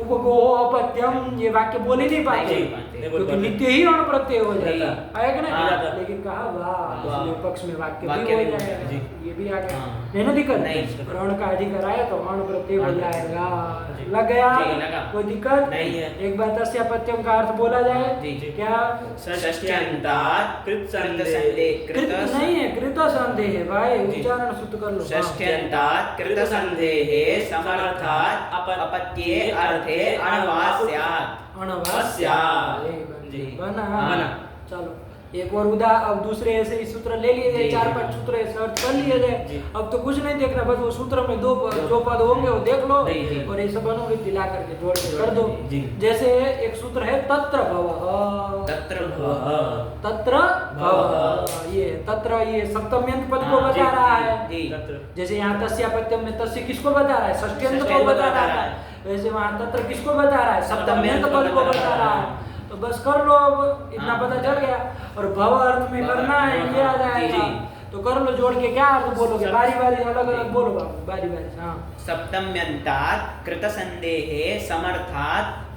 उपगो अपत्यम ये वाक्य बोल ही नहीं पाते, नहीं पाते। क्योंकि नित्य ही अण प्रत्यय हो नहीं। जाता है कि नहीं? हाँ। लेकिन कहा वाह, वाह। इसलिए पक्ष में वाक्य वाक्य भी भी हो हो जाएगा। जी। ये भी आ गया। हाँ। नहीं ना दिक्कत? नहीं। और अण का अधिकार आया तो अण प्रत्यय हो अण जाएगा। जी। लग गया? जी, लगा। कोई दिक्कत नहीं है। एक बार तस्यापत्यम का अर्थ बोला जाए। जी, जी। क्या? षष्ट्यन्तात् कृतसन्देहे कृत नहीं है, कृत संदेह है भाई, जी। उच्चारण शुद्ध कर लो। हाँ। षष्ट्यन्तात् कृतसन्देहे समर्थात् अपत्ये अर्थे अणवास्यात्। अणवास्यात्। जी। बना। बना। चलो एक और अब दूसरे ऐसे ही सूत्र ले लिए जाए, जी। 4-5 सूत्र ऐसे अर्थ कर लिए जाए। जी। अब तो कुछ नहीं देखना, बस वो सूत्र में जो पद होंगे वो देख लो, जी, जी। और ये सब अनुवृत्ति ला करके जोड़ के कर दो। जी। जैसे एक सूत्र है तत्र भवः, तत्र भवः। तत्र भवः, ये सप्तम्यंत पद को हाँ, बता जी, रहा है। जी। जैसे यहाँ तस्यापत्यम में तस्य किसको बता रहा है? षष्ट्यंत को षष्ट्यंत बता रहा है। वैसे वहाँ तत्र किसको बता रहा है? सप्तम्यंत पद को बता रहा है। तो बस कर लो, अब इतना हाँ। पता चल गया। और भव अर्थ में करना है ये आ जाएगा। जी। तो कर लो जोड़ के, क्या अर्थ बोलोगे? बारी बारी अलग अलग बोलो बाबू, बारी बारी। हाँ, सप्तम्यन्तात् कृतसन्देहे समर्थात्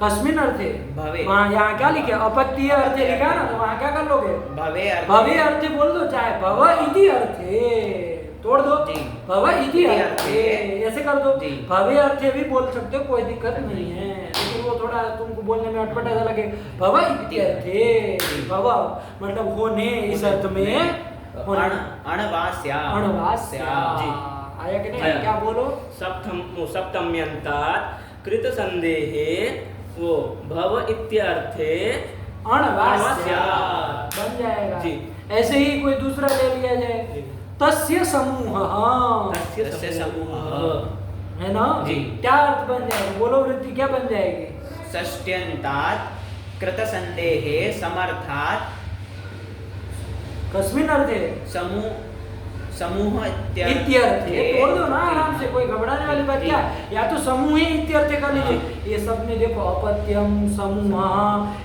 कस्मिन अर्थे भवे। वहाँ यहाँ क्या लिखे? अपत्य अर्थे लिखा ना, तो वहाँ क्या कर लोगे? भवे अर्थे। भवे अर्थे बोल दो, चाहे भव इति अर्थे तोड़ दो। जी। भव इति अर्थे अर्थे। ऐसे कर दो। जी। भवे अर्थे भी बोल सकते हो, कोई दिक्कत नहीं है, लेकिन वो थोड़ा तुमको बोलने में अटपटा सा लगे। भव इति अर्थे, भव मतलब होने, इस अर्थ में होने। अणवास्यात्। अणवास्यात्। जी। आया कि नहीं? आया। क्या बोलो? सप्तम्यन्तात् कृतसन्देहे वो भव इत्यर्थे अणवास्यात् बन जाएगा। जी। ऐसे ही कोई दूसरा ले लिया जाए, जी। तस्य समूहः, तस्य समूहः। है ना? जी। क्या अर्थ बन जाएगा? बोलो वृत्ति क्या बन जाएगी? षष्ट्यन्तात् कृतसन्देहे समर्थात् कस्मिन अर्थे? समूह इत्यर्थ तोड़ दो ना आराम से, कोई घबराने वाली बात क्या, या तो समूह ही इत्यर्थ कर लीजिए। ये सब में देखो अपत्यम समूह,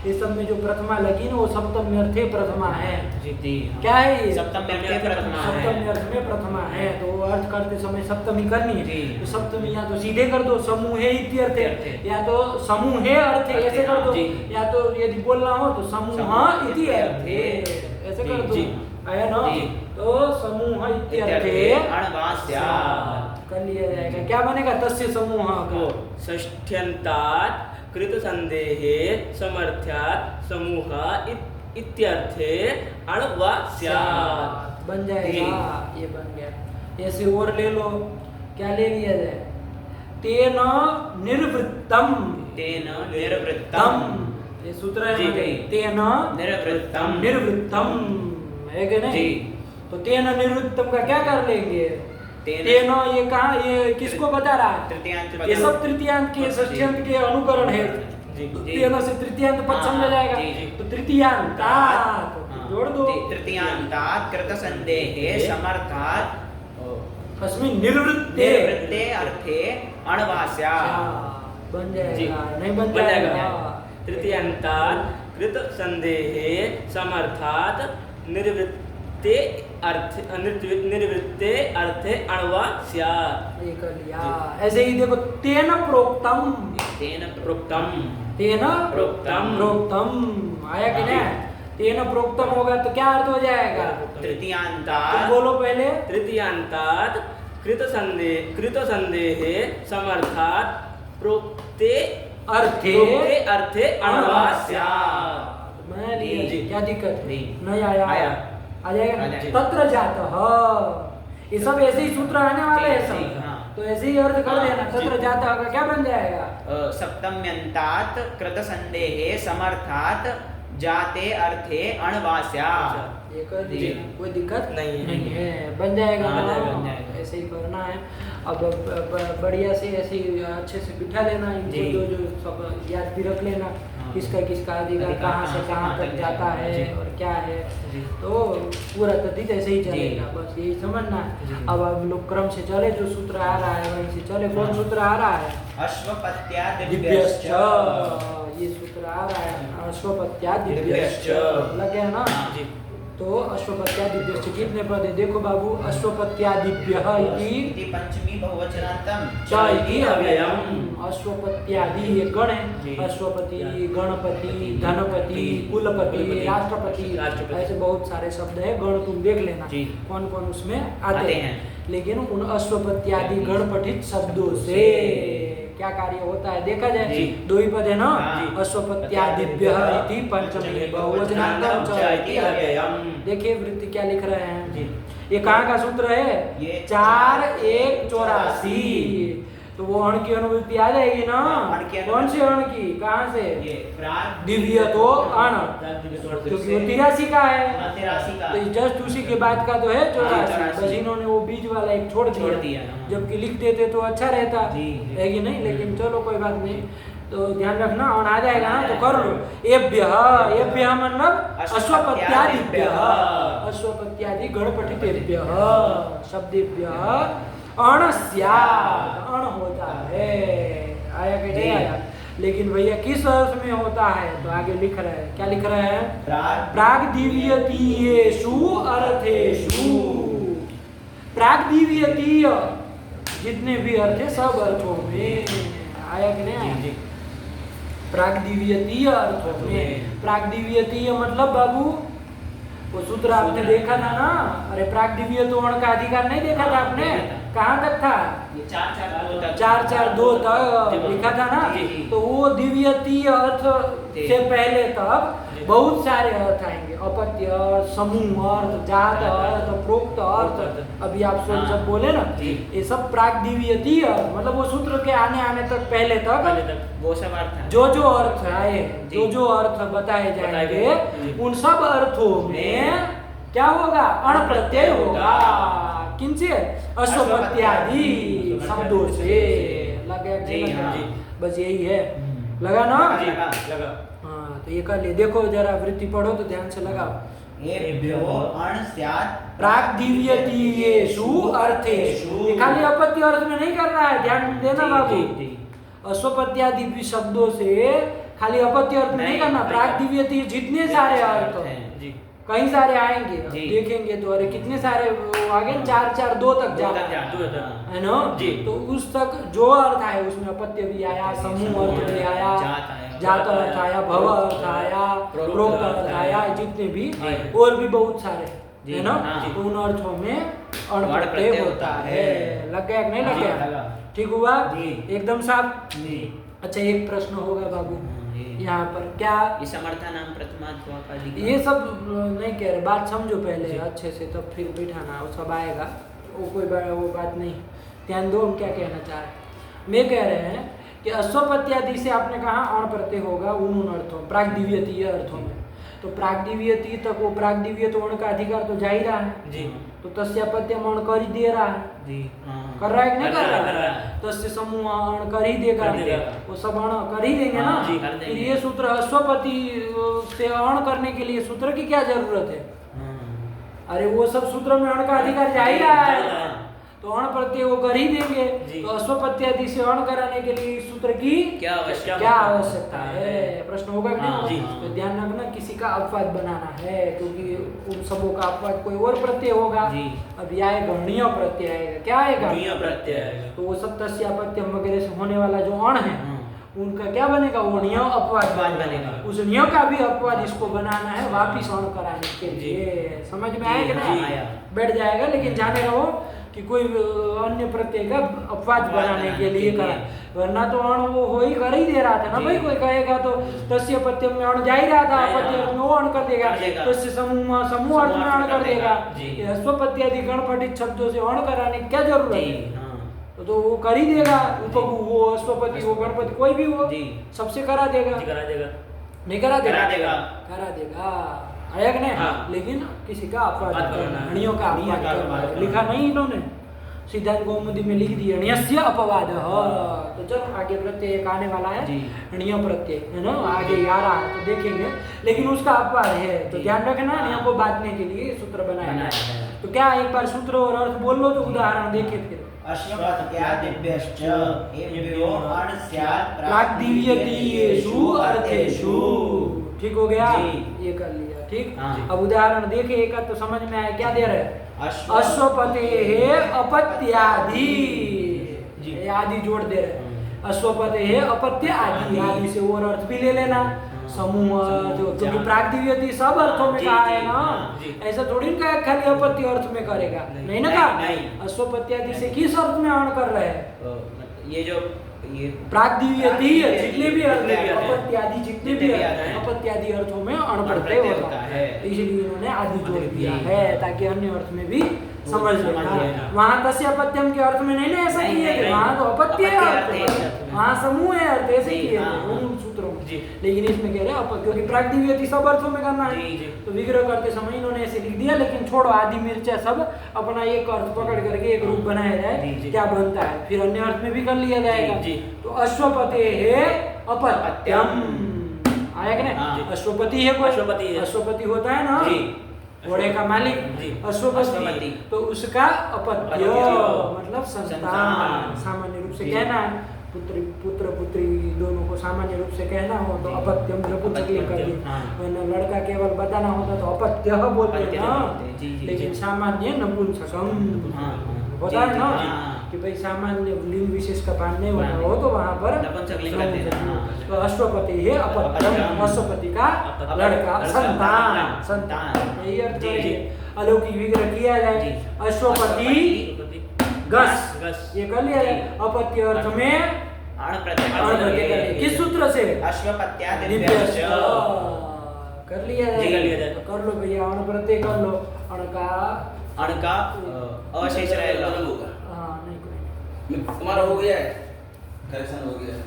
ये सब में जो प्रथमा लगी ना वो सप्तमी अर्थे प्रथमा है। क्या है ये? सप्तमी अर्थे प्रथमा है। सप्तमी अर्थ में प्रथमा है, तो अर्थ करते समय सप्तमी करनी है, तो सप्तमी या तो सीधे कर दो समूह इत्यर्थ, या तो समूह अर्थ ऐसे कर दो, या तो यदि बोलना हो तो समूह इति अर्थे ऐसे कर दो, आया ना। तो समूह इत्यर्थे अणवास्यात् कर लिया जाएगा। क्या बनेगा? तस्य समूह वो षष्ठ्यन्तात् कृत संदेहे समर्थ्यात् समूह इत्यर्थे अणवास्यात् बन जाएगा। ये बन गया। ऐसे और ले लो, क्या ले लिया जाए? तेन निर्वृत्तम, तेन निर्वृत्तम, ये सूत्र है जी, हमारे। जी। तेन निर्वृत्तम, निर्वृत्तम है कि नहीं? जी। तो तेन निर्वृत्तम का क्या कर लेंगे? तेन ये कहा, ये किसको बता रहा है? तृतीयांत ये सब तृतीयांत के षष्ठ्यंत के अनुकरण है। जी, तेन से तृतीयांत पद हाँ, समझा जाएगा। जी, जी। तो तृतीयांतात जोड़ दो। तृतीयांतात् कृत संदेहे समर्थात् अस्मिन् निर्वृत्ते निर्वृत्ते अर्थे अणवास्यात् बन जी। जाएगा। नहीं बन बन जाएगा। जाएगा? तृतीयांतात् कृत संदेहे समर्थात् निर्वृत्ते अर्थे अणवास्यात् ये कर लिया। ऐसे ही देखो, तेन प्रोक्तम, तेन प्रोक्तम, तेन प्रोक्तम। प्रोक्तम आया कि नहीं? तेन प्रोक्तम होगा तो क्या अर्थ हो जाएगा? तुम तृतीयांतात् बोलो पहले। तृतीयांतात् कृत संदेहे समर्थात् प्रोक्ते अर्थे अर्थे अणवास्यात्। मैं लिया जी। क्या दिक्कत है? जी। नहीं आया? आया। आ जाएगा। आ जाएगा। तत्र जातः, ये सब ऐसे ही सूत्र आने वाले हैं जी, सब। हाँ। तो ऐसे ही अर्थ कर हाँ, देना। जी। तत्र जातः का क्या बन जाएगा? सप्तम्यन्तात् कृत संदेहे समर्थात् जाते अर्थे अणवास्यात्। ये कर जी। दिए, कोई दिक्कत नहीं है। बन जाएगा हाँ, ना? बन जाएगा। ऐसे ही करना है। अब बढ़िया से ऐसे ही अच्छे से बिठा लेना इनको, जी। जो सब याद भी रख लेना, हाँ। किसका किसका अधिकार अधिकार कहाँ से कहाँ तक जाता है जी। और क्या है। जी। तो पूरा तथ्य ऐसे ही चलेगा, बस यही समझना है। जी। अब हम लोग क्रम से चले, जो सूत्र आ रहा है वहीं से चले। कौन सूत्र आ रहा है? अश्वपत्यादिभ्यश्च। दिव्यश्च, ये सूत्र आ रहा है। अश्वपत्यादिभ्यश्च दिव्यश्च। लग गया ना? जी। तो अश्वपत्यादिभ्यश्च कितने पद है? देखो बाबू, अश्वपत्यादिभ्यः इति इति पंचमी बहुवचनान्तं च इति अव्ययम्। अश्वपत्यादि ये गण जी। है। अश्वपति, गणपति, धनपति, कुलपति, राष्ट्रपति, राष्ट्रपति। ऐसे बहुत सारे शब्द है। गण तुम देख लेना जी। कौन कौन उसमें आते आते हैं। हैं। लेकिन उन अश्वपत्यादि गण पठित शब्दों से क्या कार्य होता है देखा जाए। जी। दो ही पद है ना? हाँ। अश्वपत्यादिभ्यः इति पंचमी बहुवचनान्तं च इति अव्ययम्। देखिए वृत्ति क्या लिख रहे हैं जी। ये कहाँ का सूत्र है? ये 4 1 84। तो वो अण की अनुवृत्ति आ जाएगी ना? हाँ, अण की अनुवृत्ति। कौन सी अण की? कहाँ से? ये प्राग दिव्य तो अण, क्योंकि वो 83 का है। 83 का। तो जस्ट उसी के बाद का तो है 84। 84। बस इन्होंने वो बीच वाला एक छोड़ छोड़ दिया, दिया, हाँ। जबकि लिख देते तो अच्छा रहता जी, जी। है कि नहीं? लेकिन चलो कोई बात नहीं, तो ध्यान रखना। और आ जाएगा ना तो कर लो। एभ्यः, एभ्यः मतलब अश्वपत्यादिभ्यः, अश्वपत्यादि गणपठितेभ्यः शब्देभ्यः अण स्यात्, अण होता है। आया कि नहीं आया? लेकिन भैया किस अर्थ में होता है? तो आगे लिख रहे हैं, क्या लिख रहे हैं? प्राग्दिव्यतीयेषु अर्थेषु। प्राग्दिव्यतीय जितने भी अर्थ है सब अर्थों में। आया कि नहीं आया? प्राग्दिव्यतीय अर्थों में। प्राग्दिव्यतीय मतलब बाबू वो सूत्र आपने देखा था ना? अरे प्राग्दिव्य तो अण का अधिकार नहीं देखा था आपने? कहाँ तक था? ये 4 4 2 तक लिखा था ना? जी, जी। तो वो दिव्यतीय अर्थ से पहले तक बहुत सारे अर्थ आएंगे। अपत्य अर्थ, समूह अर्थ, जात अर्थ, प्रोक्त अर्थ। अभी आप सब बोले ना, जी। ये सब प्राग्दिव्यतीय मतलब वो सूत्र के आने आने तक पहले तक वो सब अर्थ है। जो जो अर्थ आए, जी। जो अर्थ बताए जाएंगे, जी। उन सब अर्थों में क्या होगा? अण प्रत्यय होगा। किनसे? अश्वपत्यादि शब्दों से। लग गया कि जी, नहीं लगा? हाँ। बस यही है। लगा ना? लगा। लगा। हाँ, तो ये कर लिए। देखो जरा वृत्ति पढ़ो तो ध्यान से लगाओ। एभ्यो अण स्यात् प्राग्दिव्यतीयेषु अर्थेषु। ये खाली अपत्य अर्थ में नहीं करना है, ध्यान देना बाबू। अश्वपत्यादि भी शब्दों से खाली अपत्य अर्थ में नहीं करना। प्राग्दिव्यती जितने सारे अर्थ हैं, कई सारे आएंगे, देखेंगे तो अरे कितने सारे वो आगे 4 2 तक जाता है ना जी। तो उस तक जो अर्थ आए उसमें अपत्य भी आया, समूह अर्थ भी आया, जात अर्थ आया, भव अर्थ आया, प्रोक्त अर्थ आया, जितने भी और भी बहुत सारे है ना। तो उन अर्थों में अण प्रत्यय होता है। लग गया कि नहीं लग गया? ठीक हुआ एकदम साफ। अच्छा एक प्रश्न होगा बाबू यहाँ पर, क्या ये समर्था नाम प्रथमाध्वा का अधिकार? ये सब नहीं कह रहे, बात समझो पहले अच्छे से, तब फिर बिठाना, वो सब आएगा, वो कोई वो बात नहीं, ध्यान दो हम क्या कहना चाह रहे हैं। मैं कह रहे हैं कि अश्वपत्यादि से आपने कहा अण प्रत्यय होगा उन अर्थों में, प्राग्दिव्यतीय अर्थों में। तो प्राग्दिव्यती तक वो प्राग्दिव्य तो अण का अधिकार तो जा ही रहा है जी। तो तस्यापत्यम अण कर ही दे रहा है जी। कर रहा है कि नहीं कर कर रहा रहा है? तस्य समूह अण कर ही देगा, कर देगा। वो सब अण कर ही देंगे ना। जी, कर देंगे। फिर ये सूत्र अश्वपति से अण करने के लिए सूत्र की क्या जरूरत है? अरे वो सब सूत्र में अण का अधिकार जा ही रहा है, तो अण प्रत्यय वो कर ही देंगे। जी। तो अश्वपत्यादि से अण कराने के लिए इस सूत्र की क्या आवश्यकता क्या आवश्यकता है? प्रश्न होगा कि हाँ, नहीं? जी। तो ध्यान रखना, किसी का अपवाद बनाना है, क्योंकि उन सबों का अपवाद कोई और प्रत्यय होगा। जी। अभी आएगा गणीय प्रत्यय आएगा, क्या आएगा? गणीय प्रत्यय आएगा। तो वो सब तस्यापत्यम वगैरह से होने वाला जो अण है उनका क्या बनेगा? वो नियम अपवाद बनेगा। उस नियम का भी अपवाद इसको बनाना है वापिस अण कराने के लिए। समझ में आया कि नहीं? आया। बैठ जाएगा, लेकिन जाने रहो कि कोई अन्य प्रत्यय का अपवाद बनाने के लिए करा, वरना तो अण वो हो ही कर ही दे रहा था ना भाई। कोई कहेगा तो तस्य पत्यम में अण जा ही रहा था, अपत्य अर्थ में वो अण कर देगा, तस्य समूह अर्थ में अण कर देगा। ये अश्वपत्यादि गणपठित शब्दों से अण कराने की क्या जरूरत है? तो वो कर ही देगा। उपगु हो, अश्वपति हो, गणपति कोई भी हो, सबसे करा देगा। करा देगा। नहीं करा देगा? करा देगा। करा देगा, आया कि नहीं? हाँ। लेकिन किसी का अपवाद अपवाद करना, करना, हणियों का अपवाद करना लिखा नहीं इन्होंने, सिद्धांत कौमुदी में लिख दिया हणियस्य अपवाद। तो चलो आगे प्रत्यय एक आने वाला है, हणिय प्रत्यय है ना, आगे आ रहा है तो देखेंगे, लेकिन उसका अपवाद है तो ध्यान रखना। नियम को बांटने के लिए सूत्र बनाया है। तो क्या एक बार सूत्र और अर्थ बोल लो, तो उदाहरण देखे फिर। अश्वपत्यादिभ्यश्च एभ्यो अण स्यात् प्राग्दिव्यतीयेषु अर्थेषु। ठीक हो गया? ये कर लिया, ठीक। अब उदाहरण देखे एक तो समझ में आया, क्या दे रहे हैं? अश्वपतेः अपत्यादि, ये आदि जोड़ दे रहे हैं। अश्वपतेः अपत्य आदि, आदि से और अर्थ भी ले लेना, समूह जो, क्योंकि प्राग्दिव्यती सब अर्थों में कहा है ना, ऐसा थोड़ी ना कहा खाली अपत्य अर्थ में करेगा, नहीं ना कहा। अश्वपत्यादि से किस अर्थ में अण कर रहे हैं? ये जो ये प्राग्दिव्यती जितने भी अर्थ हैं, अपत्यादि जितने भी अर्थ हैं, अपत्यादि अर्थों में अण प्रत्यय होता है, इसलिए उन्होंने आदि जोड़ दिया है ताकि अन्य अर्थ में भी समझ लेना। वहाँ तस्यापत्यम के अर्थ में नहीं ना ऐसा किए थे, वहाँ तो अपत्य अर्थ, वहाँ समूह है अर्थ, ऐसे किए थे उन सूत्रों में। लेकिन इसमें कह रहे हैं क्योंकि प्राग्दिव्यती सब अर्थों में करना है, तो विग्रह करते समय इन्होंने ऐसे लिख दिया। लेकिन छोड़ो, आदि मिर्चा सब अपना एक अर्थ पकड़ करके एक रूप बनाया जाए, क्या बनता है, फिर अन्य अर्थ में भी कर लिया जाएगा। तो अश्वपतेः अपत्यम आया कि नहीं? अश्वपति है कोई, अश्वपति होता है ना घोड़े का मालिक, अश्वपति, तो उसका अपत्य मतलब संतान। सामान्य रूप से कहना है, पुत्र पुत्री दोनों को सामान्य रूप से कहना हो तो अपत्यम नपुंसकलिंग कर दिया, वरना लड़का केवल बताना होता तो अपत्य बोलते ना, लेकिन सामान्य नपुंसकम होता है ना कि भाई सामान्य लिंग विशेष का पान नहीं होना हो तो वहाँ पर नपुंसकलिंग कर देना। तो अश्वपति है अपत्यम, अश्वपति का लड़का, संतान, संतान यही अर्थ है। अलौकिक विग्रह किया जाए, अश्वपति गस, ये कर लिया जाए। अपत्य अर्थ में अण प्रत्यय किस सूत्र से? अश्वपत्यादिभ्यश्च कर लिया जाए, तो कर लो भैया, अण प्रत्यय कर लो। अण का अवशेष रहेगा। हाँ नहीं कोई तुम्हारा हो गया है, करेक्शन हो गया है।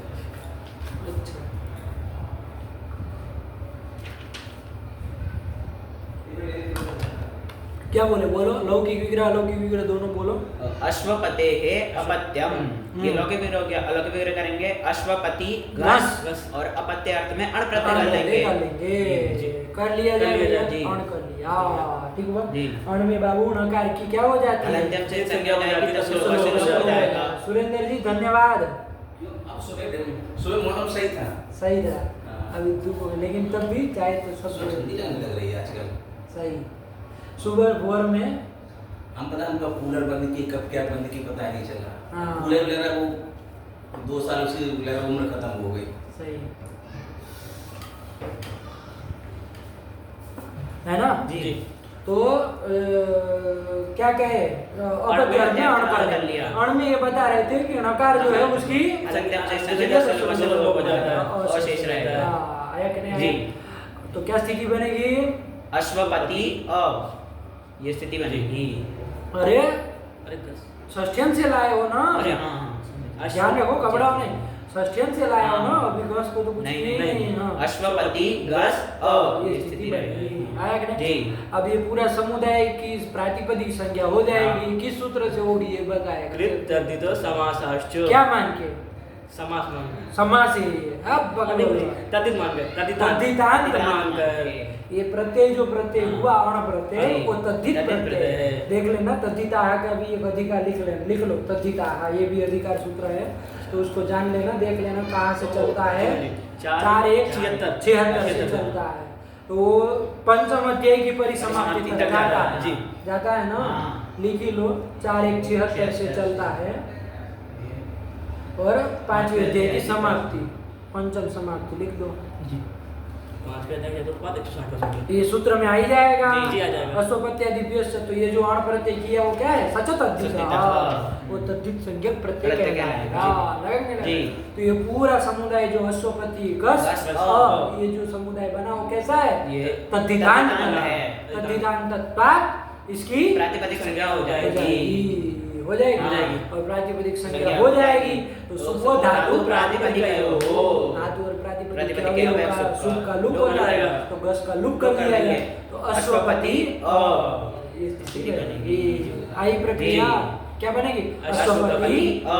अच्छा क्या बोले बोलो, लौकिक विग्रह अलौकिक विग्रह दोनों बोलो। अश्वपते है अपत्यम, ये लौकिक विग्रह हो गया। अलौकिक विग्रह करेंगे अश्वपति घस। घस और अपत्य अर्थ में अण प्रत्यय कर लेंगे। कर लिया जाएगा, जी। अण कर लिया, ठीक हुआ। जी। अण में बाबू नकार की क्या हो जाती है? अलंत्यम से संज्ञा हो जाएगी तो सुबह सुबह सुबह हो जाएगा। सुरेंद्र जी धन्यवाद, अब सुबह मौसम सही था। सही था। हाँ। अभी धूप, लेकिन तब भी चाहे तो सब ठंडी लगने लग रही है आजकल। सही। सुबह भोर में हम पता उनका कूलर बंद की कब क्या बंद की पता ही नहीं चला। हाँ। कूलर ले रहा वो 2 साल उसकी ले रहा उम्र खत्म हो गई। सही है ना जी। तो क्या कहे, अपत्य अर्थ में अण कर लिया। अण में ये बता रहे थे कि णकार जो है उसकी अलंत्यम से संज्ञा हो जाता है और शेष रहेगा। हाँ, आया कि नहीं जी। आया? तो क्या स्थिति बनेगी? अश्वपति अ, ये स्थिति बनेगी। अरे अरे घस। षष्ठ्यंत से लाए हो ना, अरे हाँ, ध्यान रखो कपड़ा ने षष्ठ्यंत से लाए हो ना, अभी घस को तो कुछ नहीं। हाँ। अश्वपति घस अ, ये स्थिति बनेगी। आया कि नहीं? जी। अब ये पूरा समुदाय की प्रातिपदिक संज्ञा हो जाएगी, किस सूत्र से होगी ये बताएगा। कृत तद्धित समासाश्च। क्या मान के? समास मान समास है ये। अब पकड़ो, तद्धित मान गए, तद्धितांत मान गए। ये प्रत्यय जो प्रत्यय हुआ अण प्रत्यय जी। वो तद्धित तद्धित प्रत्यय प्रत्यय है। है। देख लेना तद्धिता का भी एक अधिकार लिख लो तद्धिता, ये भी अधिकार सूत्र है, तो उसको जान लेना, देख लेना कहाँ से चलता है। 4-1-76 76 से चलता है, तो पंचम अध्याय की परिसमाप्ति तक जाता है। जी। जाता है ना, हाँ। लिख ही लो, 4-1-76 से चलता है और 5वें अध्याय की समाप्ति, पंचम समाप्ति लिख दो। जी। 5 पे अध्याय तो बाद 160 ये सूत्र में आ ही जाएगा। जी, आ जाएगा। अश्वपत्यादिभ्यश्च, तो ये जो अण प्रत्यय किया वो क्या है? सच तद्धित। सच हाँ, वो तद्धित संज्ञक प्रत्यय प्रत्यय कहलाएगा। कहलाएगा। लगेंगे ना? जी। तो ये पूरा समुदाय जो अश्वपति घस घस, अ, ये जो समुदाय बना वो कैसा है? ये तद्धितांत तद्धितांत बना है। तद्धितांत तत्पात इसकी प्रातिपदिक संज्ञा हो हो जाएगी। जाएगी, हो जाएगी, हो जाएगी। और प्रातिपदिक संज्ञा संज्ञा हो हो जाएगी, जाएगी। तो तो सुख सुख धातु धातु प्रातिपदिक प्रातिपदिक हो, हो। धातु और प्रातिपदिक प्रातिपदिक के अवयव का सुख सुख का का लुक लुक हो हो जाएगा, जाएगा। तो गस का लुक कर लुक कर दिया दिया। जाए, तो अश्वपति अ, ये स्थिति स्थिति बनेगी। बनेगी। आई प्रक्रिया जी। क्या बनेगी? अश्वपति अश्वपति अ,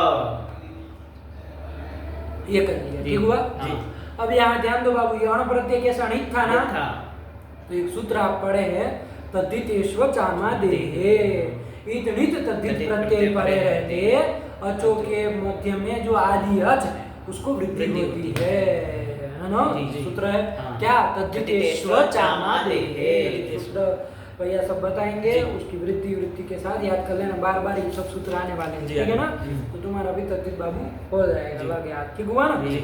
ये कर दिया, जी। ठीक हुआ। हाँ। अब यहाँ ध्यान दो बाबू, ये अण प्रत्यय कैसा अणित था ना, था। तो एक सूत्र आप पढ़े हैं तद्धितेष्व चामा देहे, इतनित तद्धित प्रत्यय परे रहते अचो के मध्य में जो आदि अच उसको वृद्धि होती है ना? जी, जी। सूत्र है हाँ। क्या? तद्धितेष्व चामा देहे। सूत्र भैया सब बताएंगे, जी। उसकी वृद्धि के साथ याद कर लेना, बार बार ये सब सूत्र आने वाले हैं, जी, ठीक है ना? जी। तो तुम्हारा भी तद्धित बाबू हो जाएगा, जी। लग याद, ठीक हुआ ना? जी।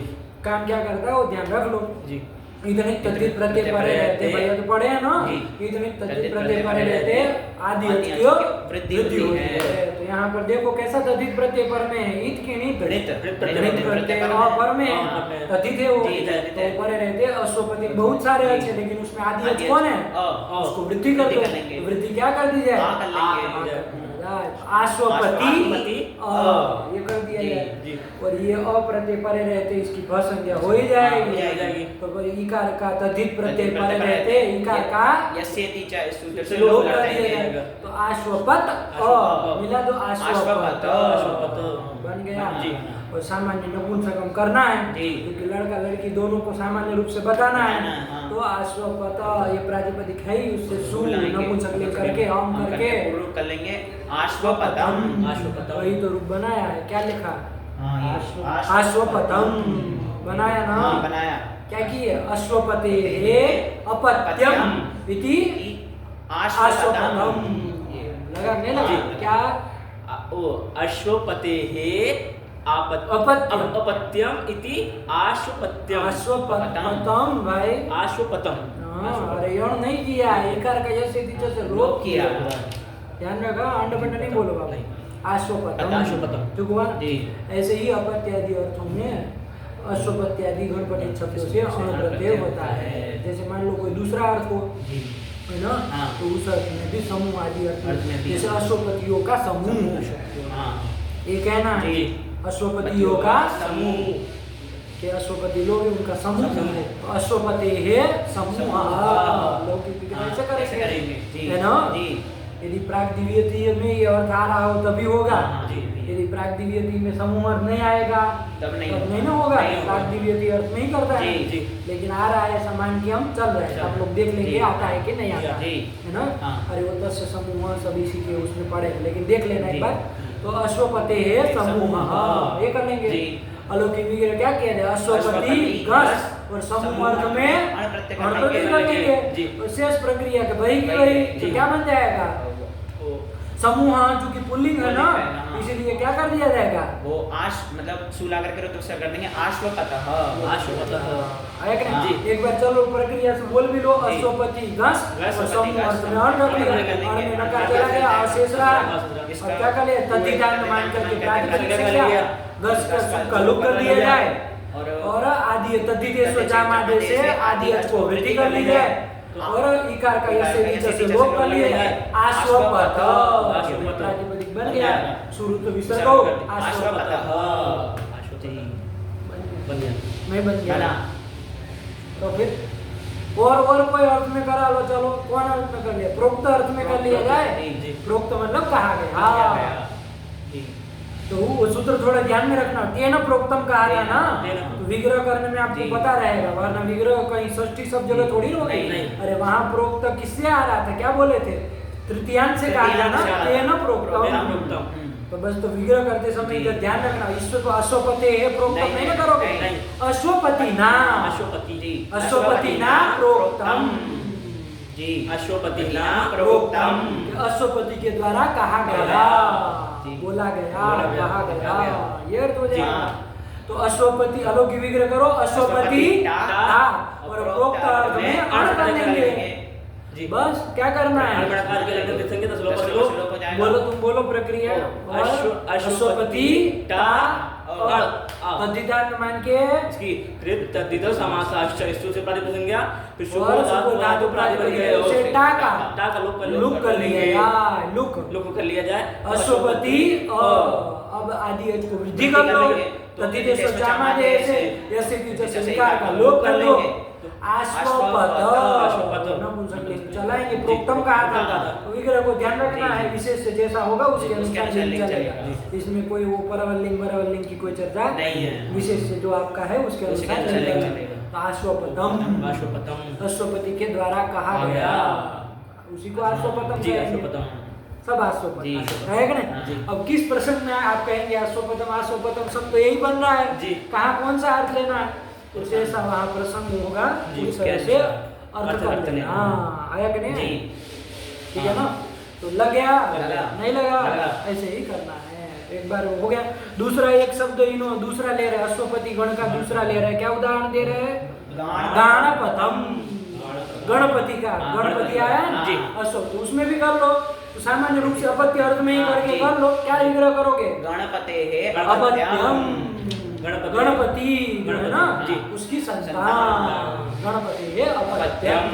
काम क्या करता है वो ध्यान रख लो। जी। इतने तद्धित प्रत्यय परे रहते, भैया तो पढ़े हैं ना, जी। इतने तद्धित तद्धित प्रत्यय प्रत्यय परे परे रहते रहते, आदि आदि अच की वृद्धि वृद्धि होती होती है। है। तो यहाँ पर देखो कैसा तद्धित प्रत्यय पर में है, इत के नित गणित, गणित प्रत्यय पर में तद्धित है वो, जी, तद्धित है। तो परे रहते अश्वपति बहुत सारे अच्छे, लेकिन उसमें आदि अच कौन है? उसको वृद्धि कर वृद्धि दो, कर लेंगे। वृद्धि क्या कर दी जाए? हाँ, कर लेंगे। अश्वपति ये कर दिया जी, जाए, जी। और ये अप्रत्यय परे रहते इसकी भ संज्ञा हो ही जाएगी। हो जाएगी। तो फिर इकार का तद्धित प्रत्यय परे रहते इकार का यस्येति च इस सूत्र से लोप लोप कर कर दिया देंगे। जाएगा, तो आश्वपत आश्वपत। मिला तो आश्वपत आश्वपत। बन गया। जी। और सामान्य नपुंसकम करना है, जी। क्योंकि लड़का लड़की दोनों को सामान्य रूप से बताना है, बताना है, हाँ। तो आश्वपत ये प्रातिपदिक है ही, उससे सु बुलाएंगे। नपुंसक ले करके हम करके पूर्व कर लेंगे आश्वपतम। आश्वपतम। वही तो रूप बनाया है, क्या लिखा? हाँ, ये आश्वपतम बनाया ना? हाँ, बनाया। क्या किए? अश्वपते हे अपत्यम इति आश्वपतम। लगा नहीं लगा? जी। क्या? अश्वपते हे अपत्यम। अपत्यम इति आश्वपत्यम। आश्वपतम भाई। आश्वपतम। हाँ, अरे यौन नहीं किया, इकार का यश से लोप किया। किया। ध्यान रखा, अंडपंड नहीं बोलो बाबू। आश्वपतम। आश्वपतम। ठीक हुआ ना? जी। ऐसे ही अपत्यादि अर्थों में अश्वपत्यादि गणपति शब्दों से अण प्रत्यय होता है। जैसे मान लो कोई दूसरा अर्थ हो, है ना? हाँ। तो उस अर्थ में भी समूह आदि अर्थ अर्थ में में, भी जैसे अश्वपतियों का समूह, हाँ, ये कहना है जी। अश्वपतियों का समूह, कि अश्वपति लोग हैं, उनका समूह है। तो अश्वपति है समूह, लौकिक विग्रह ऐसे ऐसे करेंगे, करेंगे। जी। है ना? जी। यदि प्राग्दिव्यतीय में ये अर्थ आ रहा हो तभी होगा। हाँ, जी, यदि प्राग्दिव्यतीय में समूह अर्थ नहीं आएगा तब नहीं तब नहीं ना होगा। नहीं होगा। प्राग्दिव्यतीय अर्थ में ही करता है। जी, जी। लेकिन आ रहा है समान की हम चल रहे हैं, आप लोग देख लेंगे जी। आता है कि नहीं आता जी। है ना। हाँ। अरे वो तस्य समूह सब इसी के उसमें पढ़े, लेकिन देख लेना जी। एक बार। तो अश्वपते है समूह, हाँ, ये कर लेंगे। जी। अलौकिक विग्रह क्या किया जाए, अश्वपति अश्वपति, गस और समूह अर्थ में अणप्रत्यय अणप्रत्यय कर जी। लेंगे। और शेष प्रक्रिया के वही की वही, तो जी। क्या बन जाएगा वो समूह, जो कि पुल्लिंग है ना, पुल्लिंग है, हाँ। इसीलिए क्या कर दिया जाएगा वो आश मतलब सूला करके तो कर देंगे आश्वपतः। आश्वपतः। है कि नहीं? जी। एक बार चलो प्रक्रिया से बोल भी लो, जी। अश्वपति गस गस, और समूह गस, अर्थ में अण रख लिया, अण कर लेंगे। अण में नकार चला गया, अवशेष रहा। इसका- और क्या कर लिया, तद्धितांत मान करके प्रातिपदिक से क्या गस का सुख का लोप कर दिया जाए और आदि तद्धितेश्व जामादे से आदि अर्थ को वृद्धि कर ली जाए और इकार का यस्य नीचे से लोप कर लिया जाए। आश्वपत आश्वपत। प्रातिपदिक बन गया, शुरू तो विसर्ग हो, आश्वपत बन गया। नहीं बन गया बना। तो फिर और कोई अर्थ में करा लो, चलो कौन अर्थ में कर लिया, प्रोक्त अर्थ में कर लिया जाए। जी, जी। प्रोक्त मतलब कहा गया। जी। तो वो सूत्र थोड़ा ध्यान में रखना, तेन प्रोक्तम कहा था ना, तेन। तो विग्रह करने में आपको जी। पता रहेगा, वरना विग्रह कहीं षष्ठी सब जगह थोड़ी होगी। नहीं। अरे वहाँ प्रोक्त किससे आ रहा था, क्या बोले थे, तृतीयांश से कहा था ना, तृतीयांश से आ रहा था। तेन प्रोक्तम। तेन प्रोक्तम। तो बस तो विग्रह करते समय जी। इधर ध्यान रखना, ईश्वर को अश्वपति है प्रोक्तम नहीं ना करोगे, नहीं। अश्वपति ना, अश्वपति जी। अश्वपति ना प्रोक्तम जी। अश्वपति ना प्रोक्तम। अश्वपति के द्वारा कहा गया, जी। बोला गया, बोला गया, कहा बोला गया, गया। ये अर्थ हो जी। जाएगा। तो अश्वपति अलौकिक विग्रह करो, अश्वपति अश्वपति था और प्रोक्त अर्थ में अण कर लेंगे। जी। बस क्या करना है, अणप्रकार के लेकर देखेंगे तो श्लोक दस श्लोक श्लोक हो जाएगा। बोलो तुम बोलो प्रक्रिया। ओ, और अश्वपति अश्वपति टा और और तद्धितांत मान के इसकी कृत तद्धित समासाश्च इस से प्रातिपदिक संज्ञा फिर शुभ और धातु शुभ धातु प्रातिपदिक है उसे टा का टा का लुक कर लिया, लुक लुक कर लिया जाए। अश्वपति अब आदि अर्थ को वृद्धि कर लो, तद्धितेश्व जामादे से यस्य की संस्कार का लोप कर लो, आश्वपत आश्वपत। नपुंसकलिंग चलाएंगे, प्रोक्तम का अर्थ आता था। तो विग्रह को ध्यान रखना है, विशेष से जैसा होगा उसके अनुसार लिंग चलेगा। इसमें कोई वो परवलिंग बरवलिंग की कोई चर्चा नहीं है। विशेष से जो आपका है उसके उसके अनुसार अनुसार चलेगा। चलेगा। तो आश्वपतम, अश्वपतम अश्वपति के द्वारा कहा कहा गया, गया। उसी को आश्वपतम जी कहेंगे। अश्वपतम सब आश्वपतम जी, है कि हाँ, नहीं। जी। अब किस प्रसंग में आप कहेंगे आश्वपतम आश्वपतम, सब तो यही बन रहा है। जी। कहाँ कौन सा अर्थ लेना है, तो जैसा वहाँ प्रसंग होगा जी, उस उसके तरह से अनुसार अर्थ कर अर्थ लेना। लेना। हाँ, आया कि नहीं, जी। ठीक है ना। तो लग गया, लगा। नहीं लगा, लगा। ऐसे ही करना है। एक बार हो गया। दूसरा एक शब्द इन्हों दूसरा ले रहे हैं, अश्वपति गण का दूसरा ले रहे हैं, क्या उदाहरण दे रहे हैं, गाणपतम, गणपति का, हाँ, गणपति आया है ना, जी। अश्व, तो उसमें भी कर लो। तो सामान्य रूप से अपत्य अर्थ में ही हाँ, करके जी। कर लो, क्या विग्रह करोगे, गणपते है अपत्यम, गणपति। गणपति जो है ना, जी। उसकी संतान, संतान। गणपति है अपत्यम, अपत्यम।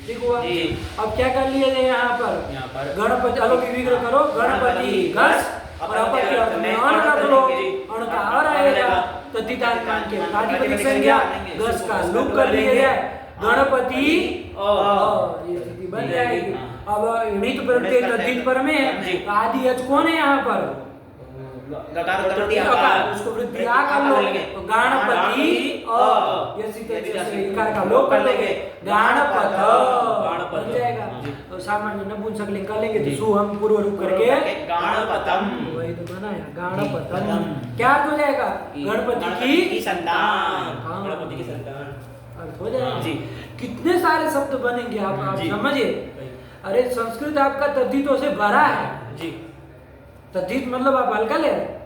ठीक हुआ। जी। अब क्या कर लिए थे यहाँ पर, यहाँ पर गणपति अलौकिक विग्रह करो, गणपति गस और अपत्य अर्थ में अण रख लो, अण का और आएगा, तद्धितांत मान के प्रातिपदिक संज्ञा गस का लुक कर लिए जाए, गणपति ये स्थिति बन जाएगी। अब णित प्रत्यय तद्धित पर में है, तो आदि अच कौन है यहाँ पर, गकार उत्पत्ति गकार, उसको वृद्धि आ कर लो, तो गणपति ये सीधे से इकार का लोप कर लेंगे, गणपत बन जाएगा। तो सामान्य नपुंसकलिंग कर लेंगे, तो सु हम पूर्व रूप करके गणपतम वही तो बनाया, गणपतम क्या अर्थ हो जाएगा, गणपति की संतान। हाँ, गणपति की संतान अर्थ हो जाएगा। जी। कितने सारे शब्द बनेंगे आप जी। समझिए। अरे संस्कृत आपका तद्धितों से भरा है, जी तद्धित मतलब आप हल्का ले रहे हैं,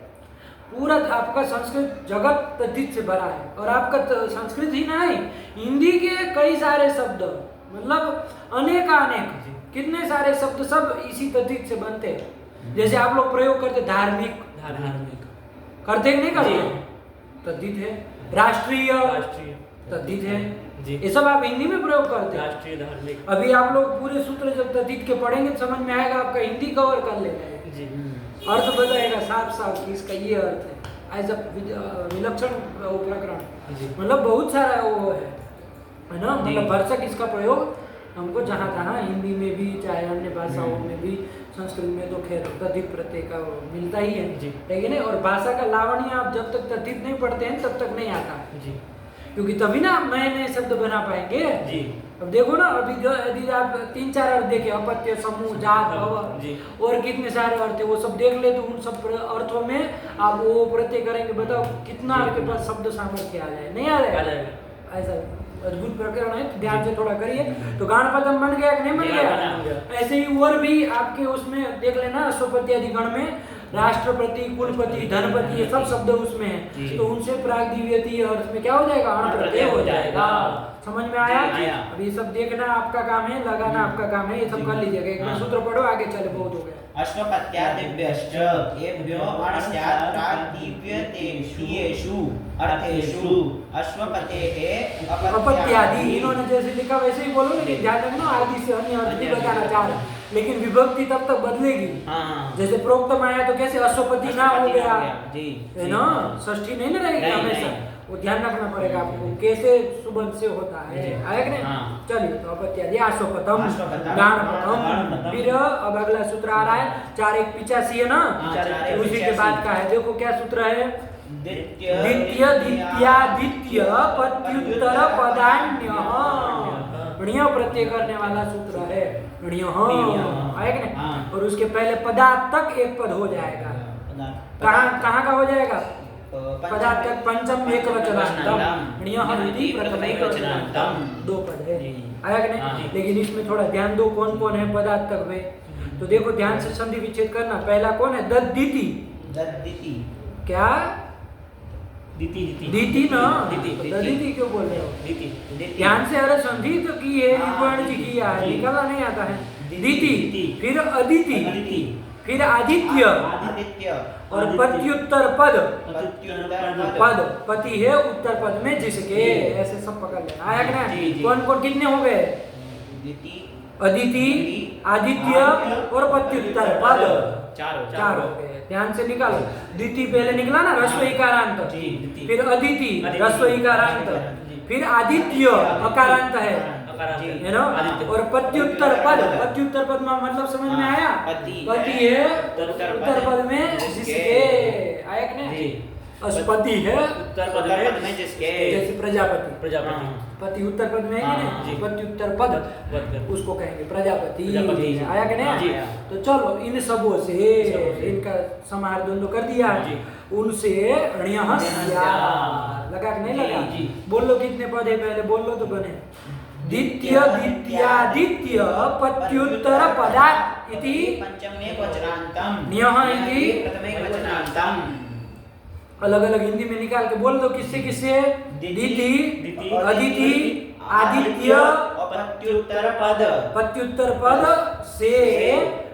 पूरा आपका संस्कृत जगत तद्धित से भरा है। और आपका संस्कृत ही नहीं, हिंदी के कई सारे शब्द, मतलब अनेक कितने सारे शब्द सब इसी तद्धित से बनते हैं। जैसे आप लोग प्रयोग करते धार्मिक, धार्मिक करते कि नहीं करते, जी। तद्धित है। राष्ट्रीय राष्ट्रीय तद्धित है, जी। ये सब आप हिंदी में प्रयोग करते हैं। राष्ट्रीय धार्मिक अभी आप लोग पूरे सूत्र जब तद्धित के पढ़ेंगे तो समझ में आएगा, आपका हिंदी कवर कर लेना है, जी अर्थ बताएगा साफ साफ कि इसका ये अर्थ है, एज अ विलक्षण प्रकरण, जी। मतलब बहुत सारा वो है ना, मतलब भरसक इसका प्रयोग हमको जहाँ तहाँ हिंदी में भी चाहे अन्य भाषाओं में भी, संस्कृत में तो खैर तद्धित प्रत्यय का मिलता ही है, जी। है कि नहीं। और भाषा का लावण्य आप जब तक तद्धित नहीं पढ़ते हैं तब तक नहीं आता है, जी क्योंकि तभी ना आप नए नए शब्द बना पाएंगे। जी अब देखो ना, अभी जो यदि आप 3-4 अर्थ देखे, अपत्य, समूह, जात, भव जी। और कितने सारे अर्थ है, वो सब देख ले तो उन सब अर्थों में आप वो प्रत्यय करेंगे, बताओ कितना आपके पास शब्द सामर्थ्य आ जाए, नहीं आ आ जाए? जाएगा। ऐसा अद्भुत प्रकरण है, तो ध्यान से थोड़ा करिए। तो गणपतम बन गया कि नहीं बन बन गया? गया। ऐसे ही और भी आपके उसमें देख लेना, अश्वपति आदि गण में राष्ट्रपति, कुलपति, धनपति, ये सब शब्द उसमें है, जी। तो उनसे प्रागदिव्यति अर्थ में क्या हो जाएगा? अण प्रत्यय हो जाएगा। समझ में आया? जी, आया। अब ये सब देखना आपका काम है, लगाना आपका काम है, ये सब कर लीजिएगा। एक बार सूत्र पढ़ो, आगे चले, बहुत हो गया। अश्वपत्यादिभ्यश्च एभ्यो अणस्यात् प्राग्दिव्यतेषु अर्थेषु अश्वपतेः अपत्यादि, इन्होंने जैसे लिखा वैसे ही बोलो, लेकिन ध्यान रखना आदि से अन्य अर्थ भी बताना चाह रहे हैं, लेकिन विभक्ति तब तक बदलेगी। हाँ जैसे प्रोक्तम आया तो कैसे अश्वपति ना हो गया, जी है ना, षष्ठी नहीं ना रहेगी नहीं, हमेशा, नहीं। वो ध्यान रखना पड़ेगा आपको कैसे सुबह से होता है, आया कि नहीं? हाँ। चलिए, तो अपत्यादि, आश्वपतम, आश्वपतम, गाणपतम, गाणपतम। फिर अब अगला सूत्र आ रहा है 4-1-85 है ना, हाँ, 4-1-85 उसी के बाद का है। देखो क्या सूत्र है, द्वितीय द्वितीयादित्य पत्युत्तर पदान्य, ऋण प्रत्यय करने वाला सूत्र है, ऋण, आया कि नहीं? हाँ। और उसके पहले पदार्थ तक एक पद हो जाएगा। कहाँ का हो जाएगा? पदार्थ तक पंचम एकवचनांतम, ण्यः इति प्रथम एकवचनांतम, 2 पद है, आया कि हाँ। नहीं? लेकिन इसमें थोड़ा ध्यान दो, कौन कौन है पदार्थ तक में। तो देखो ध्यान से संधि विच्छेद करना। पहला कौन है? दद्दिति। दद्दिति क्या? दीति दीति ना, दीति दद्दिति क्यों बोल रहे हो? दीति ध्यान से, अरे संधि तो की है, हाँ, विवरण जी किया है, जी। निकलना नहीं आता है। दीति, दीति, फिर अदिति, अदिति, फिर आदित्य, आदित्य और पत्युत्तर पद। पत्युत्तर पद, पति है उत्तर पद में जिसके, ऐसे सब पकड़ लेना, आया कि जी, नहीं? जी। कौन कौन कितने हो गए? द्वितीय अदिति, आदित्य और पत्युत्तर पद, 4 हो गए। ध्यान से निकालो। द्वितीय पहले निकला ना, ह्रस्व इकारांत, जी, द्वितीय। फिर अदिति अदिति, ह्रस्व इकारांत, जी। फिर आदित्य अकारांत है, जी। है ना? आदित्य। और पत्युत्तर पद, पत्युत्तर पद में मतलब समझ में आया? पति पति है उत्तर उत्तर पद में जिसके, आया कि नहीं? जी। अश्वपति है उत्तर पद में जिसके, जैसे प्रजापति, प्रजापति, पति उत्तर पद में है कि हाँ, नहीं? जी। पति उत्तर पद, पद। उसको कहेंगे प्रजापति, प्रजापति, जी। आया कि नहीं? जी। तो चलो, इन सबों से इनका समाहार द्वंद्व कर दिया है। जी। उनसे ण्यः स्यात्, लगा कि नहीं लगा? जी। बोल लो कितने पद है, पहले बोल लो तो बने। द्वितीय द्वितीयादित्य पत्युत्तर पदात् इति पंचमेकवचनान्तम ण्यः इति प्रथमेकवचनान्तम। अलग अलग हिंदी में निकाल के बोल दो, किससे किससे? दिति, अदिति, आदित्य, पत्युत्तर पद पत्युत्तर पद से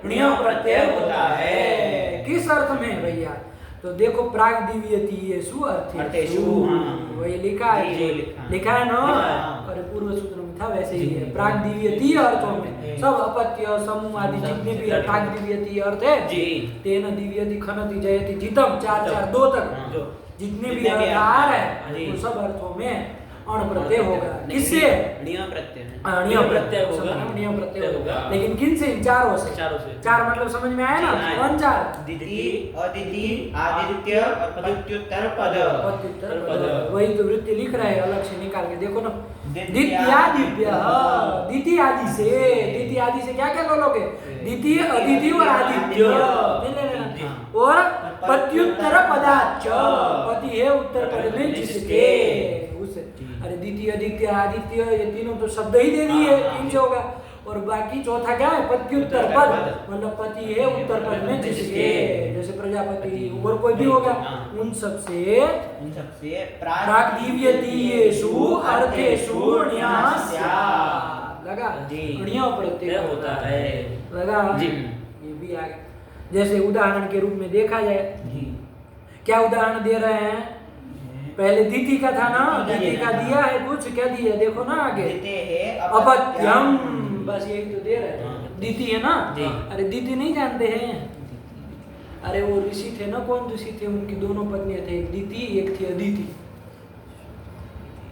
ण्य प्रत्यय होता है। किस अर्थ में भैया? तो देखो, प्राग्दिव्यतीयेषु अर्थेषु, हाँ। वही लिखा है, जी, लिखा है। लिखा है ना? हाँ। अरे पूर्व सूत्र में था, वैसे ही है। प्राग्दिव्यतीय अर्थों में सब अपत्य, समूह आदि जितने भी प्राग्दिव्यतीय अर्थ है, जी। तेन दिव्यति खनति जयति जितम, 4-4-2 तक जो जितने भी जितने भी अर्थ अर्थ आ हैं, रहे हैं, जी। उन सब अर्थों में अण प्रत्यय होगा। किससे? ण्य प्रत्यय है। ण्य प्रत्यय होगा। होगा, ण्य प्रत्यय होगा। होगा। लेकिन किन से? इन चारों से। चारों से। 4 मतलब समझ में आया ना? जी, आया। कौन 4? दिति, अदिति, आदित्य और पत्युत्तर पद। पत्युत्तर पद। पद। वही तो वृत्ति लिख रहे हैं, अलग से निकाल के देखो ना। द्वितीयादिभ्य। द्वितीय आदि से, द्वितीय आदि से क्या क्या बोलोगे? द्वितीय, अदिति और आदित्य, नहीं लेना। और पत्युत्तर पदाच्च, पति है उत्तर पद में जिसके, उसे। अरे द्वितीय, द्वितीय, आदित्य, ये तीनों तो शब्द ही दे दिए, 3 से होगा। और बाकी चौथा क्या है? पत्युत्तर पद, मतलब पति है उत्तर पद में जिसके, जैसे प्रजापति और कोई भी होगा। उन सब से प्राग्दिव्यतीयेषु अर्थेषु ण्यः स्यात्, लगा? जी। ण्य प्रत्यय होता है। लगा? जी। ये भी आ गया। जैसे उदाहरण के रूप में देखा जाए, क्या उदाहरण दे रहे हैं? पहले दीति का था ना, दीति का दिया है कुछ, क्या दिया देखो ना आगे। अपत्यम, बस यही तो दे रहे हैं। दीति है ना? जी। अरे दीति नहीं जानते हैं? अरे वो ऋषि थे ना, कौन ऋषि थे? उनकी दोनों पत्नियां थे, एक दीति एक थी अदिति।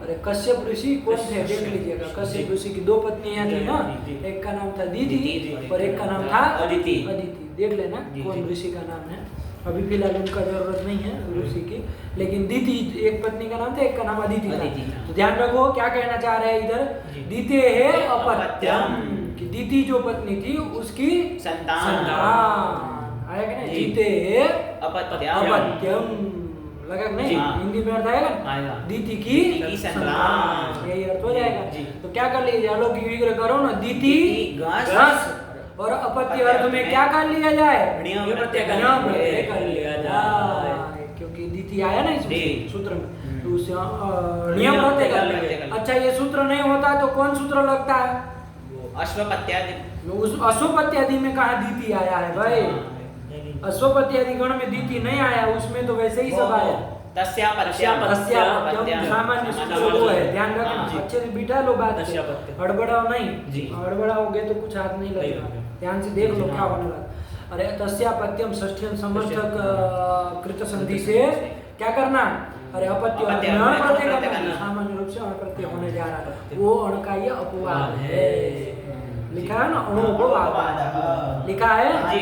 अरे कश्यप ऋषि कौन थे देख लीजिएगा। कश्यप ऋषि की 2 पत्नियां थी ना, जी। एक का नाम था दीदी दीदी, और एक का नाम था अदिति। अदिति। देख लेना जी, कौन जी। ऋषि का नाम है। अभी फिलहाल उनका जरूरत नहीं है ऋषि की, लेकिन दीदी एक पत्नी का नाम था, एक का नाम अदिति अदिति था। था। तो ध्यान रखो क्या कहना चाह रहे हैं इधर, जी। दीते है अपत्यम, अपत्यम। कि दीदी जो पत्नी थी उसकी संतान। संतान। आया कि नहीं, जी। दीते है अपत्यम। अपत्यम। लगा कि नहीं, जी, हाँ। हिंदी में अर्थ आएगा, आएगा। दीति की दीति की संतान। यही अर्थ हो जाएगा। जी। तो क्या कर लीजिए, अलौकिक विग्रह करो ना, दीति दीति घास। घास, और अपत्य अर्थ में क्या कर लिया जाए, नियम प्रत्यय कर नियम लिया प्रत्यय जाए। कर लिया जाए, क्योंकि दीति आया ना इसमें जी। सूत्र में, हम्म। तो उसे नियम प्रत्यय कर लिया। अच्छा ये सूत्र नहीं होता तो कौन सूत्र लगता है, अश्वपत्यादि। उस अश्वपत्यादि में कहा दीति आया है भाई, अश्वपत्यादि गण में दीति नहीं आया, उसमें तो वैसे ही सब आया। तस्यापत्यम। तस्यापत्यम सामान्य सूत्र वो है, ध्यान रखना, जी। अच्छे से बिठा लो बात पे, तस्यापत्यम। हड़बड़ाओ नहीं, जी। हड़बड़ाओगे तो कुछ हाथ नहीं लगेगा, लगेगा। ध्यान से देख लो जी, क्या हाँ। होने वाला। अरे तस्यापत्यम षष्ठ्यम समर्थक कृत संधि से क्या करना, अरे अपत्य अपत्य अण अण प्रत्यय प्रत्यय करना, करना। सामान्य रूप से अण प्रत्यय होने जा रहा है, वो अण का ये अपवाद है। लिखा है ना अणुपवाद, लिखा है जी।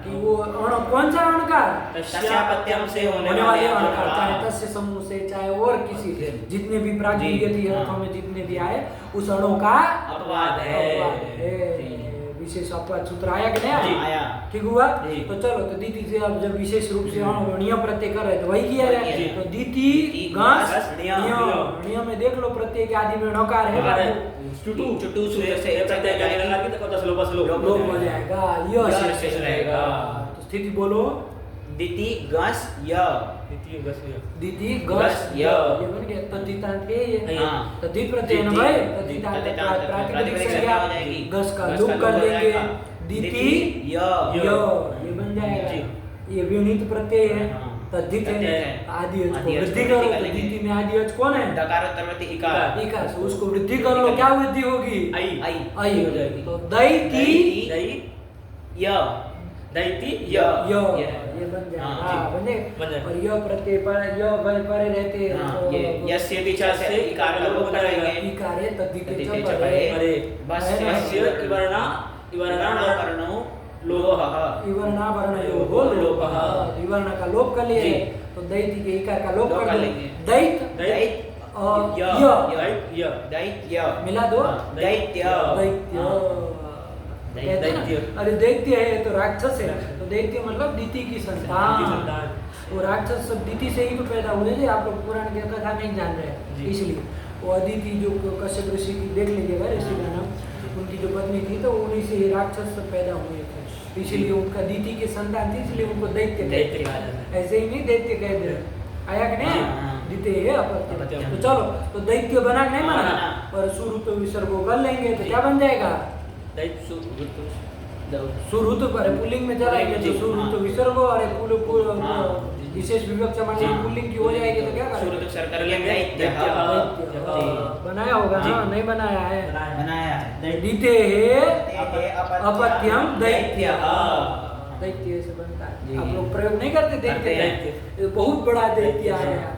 कि वो अण कौन सा अण का, तस्यापत्यम से होने वाले अणकार, चाहे तस्य समूह से चाहे और किसी से, जितने भी प्राकृतिक अर्थों में जितने भी आए उस अणु का अपवाद है। अपवाद है। विशेष अपवाद सूत्र आया कि नहीं जी, आया, आया। ठीक हुआ। जी। तो चलो, तो दीति से अब जब विशेष रूप से नियम प्रत्यय कर रहे तो वही किया जी। जाए। तो दीति घास नियम। नियम में देख लो प्रत्यय के आदि में नकार है बाबू, चुटू चुटू से से प्रत्यय का लगा के तो दस लोग लोग हो जाएगा, यह यह शेष शेष रहेगा। रहेगा। तो स्थिति बोलो, दिति गस य। द्वितीय गस्य दीदी गस गस य। ये बन गया तद्धितांत है ये, हाँ। तद्धित प्रत्यय है ना भाई, तद्धितांत तद्धितांत प्रातिपदिक प्रातिपदिक संज्ञा संज्ञा हो जाएगी। गस का गस लुक का कर लुक हो देंगे, जाएगा। दीति य। ये बन जाएगा। ये विनित प्रत्यय है, हाँ। तद्धित तद्धित है, है। आदि अच को आदि अच वृद्धि को करो, वृद्धि तो करेंगे। दीति में आदि अच कौन है, दकारोत्तरवर्ती इकार। इकार से उसको वृद्धि कर लो, क्या वृद्धि होगी, आई आई। आई हो जाएगी। तो दैति दई य। दैती य। ये बन जाएगा, हाँ, हाँ, बन बन जाएगा। जाएगा। और यह प्रत्यय पर यह परे रहते हैं, हाँ, तो ये यस्य पीछा से इकार का लोप करेंगे। इकार है तद्धित तद्धित च च परे। परे। अरे बस है ना? यस्य इवर्णा इवर्णा वर्णो लोहः। विवरणा वर्णयो हो लोपः, विवरण का लोप कर लिए, जी। तो दैति के इकार का लोप लोप कर कर दो, लेंगे। दैत दैत य दैत्य दैत्य। मिला दो, हाँ, दैत्य। दैत्य कहते हैं ना, दैत्य। अरे दैत्य है तो राक्षस है, तो दैत्य मतलब दीति की संतान, वो राक्षस सब दीति से ही तो पैदा हुए थे। आप लोग पुराण की कथा नहीं जान रहे हैं, जी। इसलिए वो अदिति जो कश्यप ऋषि की देख लीजिएगा, ऋषि का नाम, उनकी जो पत्नी थी तो उन्हीं से ही राक्षस सब पैदा हुए थे, इसलिए उनका दीति की संतान थी, इसलिए उनको दैत्य दैत्य कहते कहा हैं। जाता है। ऐसे ही नहीं दैत्य कहते हैं, आया कि नहीं, हाँ। दीते है अपत्य। अपत्य। तो चलो, तो दैत्य बना कि नहीं बना, बना। और शुरू तो विसर्ग कर लेंगे तो क्या बन जाएगा, दैत्य सुरुत पर पुल्लिंग में चलाएंगे तो जी, सुरुत हाँ। विसर्ग और हाँ। विशेष विभक्त समाज हाँ। पुल्लिंग की हो जाएगी तो क्या शुरू करेंगे, तक सर कर लेंगे। दैत्य। दैत्य। जी। बनाया होगा जी। ना, नहीं बनाया है, बनाया है। दीते है अपत्यम दैत्य, दैत्य से बनता है। जी। आप लोग प्रयोग नहीं करते करते दैत्य, हैं। ये बहुत बड़ा दैत्य दैत्य, आया।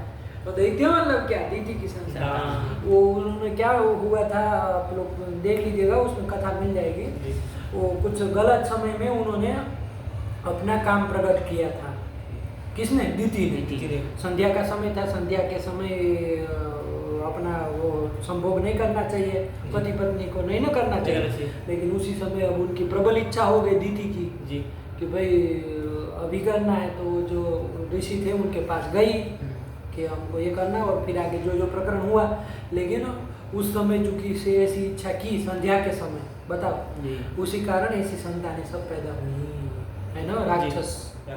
तो दैत्य मतलब क्या, दीति की संतान। हाँ। वो उन्होंने क्या हुआ था, आप लोग देख लीजिएगा, उसमें कथा मिल जाएगी। वो कुछ गलत समय में उन्होंने अपना काम प्रकट किया था, किसने, दीति ने। संध्या का समय था, संध्या के समय अपना वो संभोग नहीं करना चाहिए, पति पत्नी को नहीं ना करना चाहिए, लेकिन उसी समय अब उनकी प्रबल इच्छा हो गई दीति की जी कि भाई अभी करना है, तो जो ऋषि थे उनके पास गई कि हमको ये करना, और फिर आगे जो जो प्रकरण हुआ। लेकिन उस समय चूंकि से ऐसी इच्छा की संध्या के समय, बताओ, जी उसी कारण ऐसी संतानें सब पैदा हुई है ना,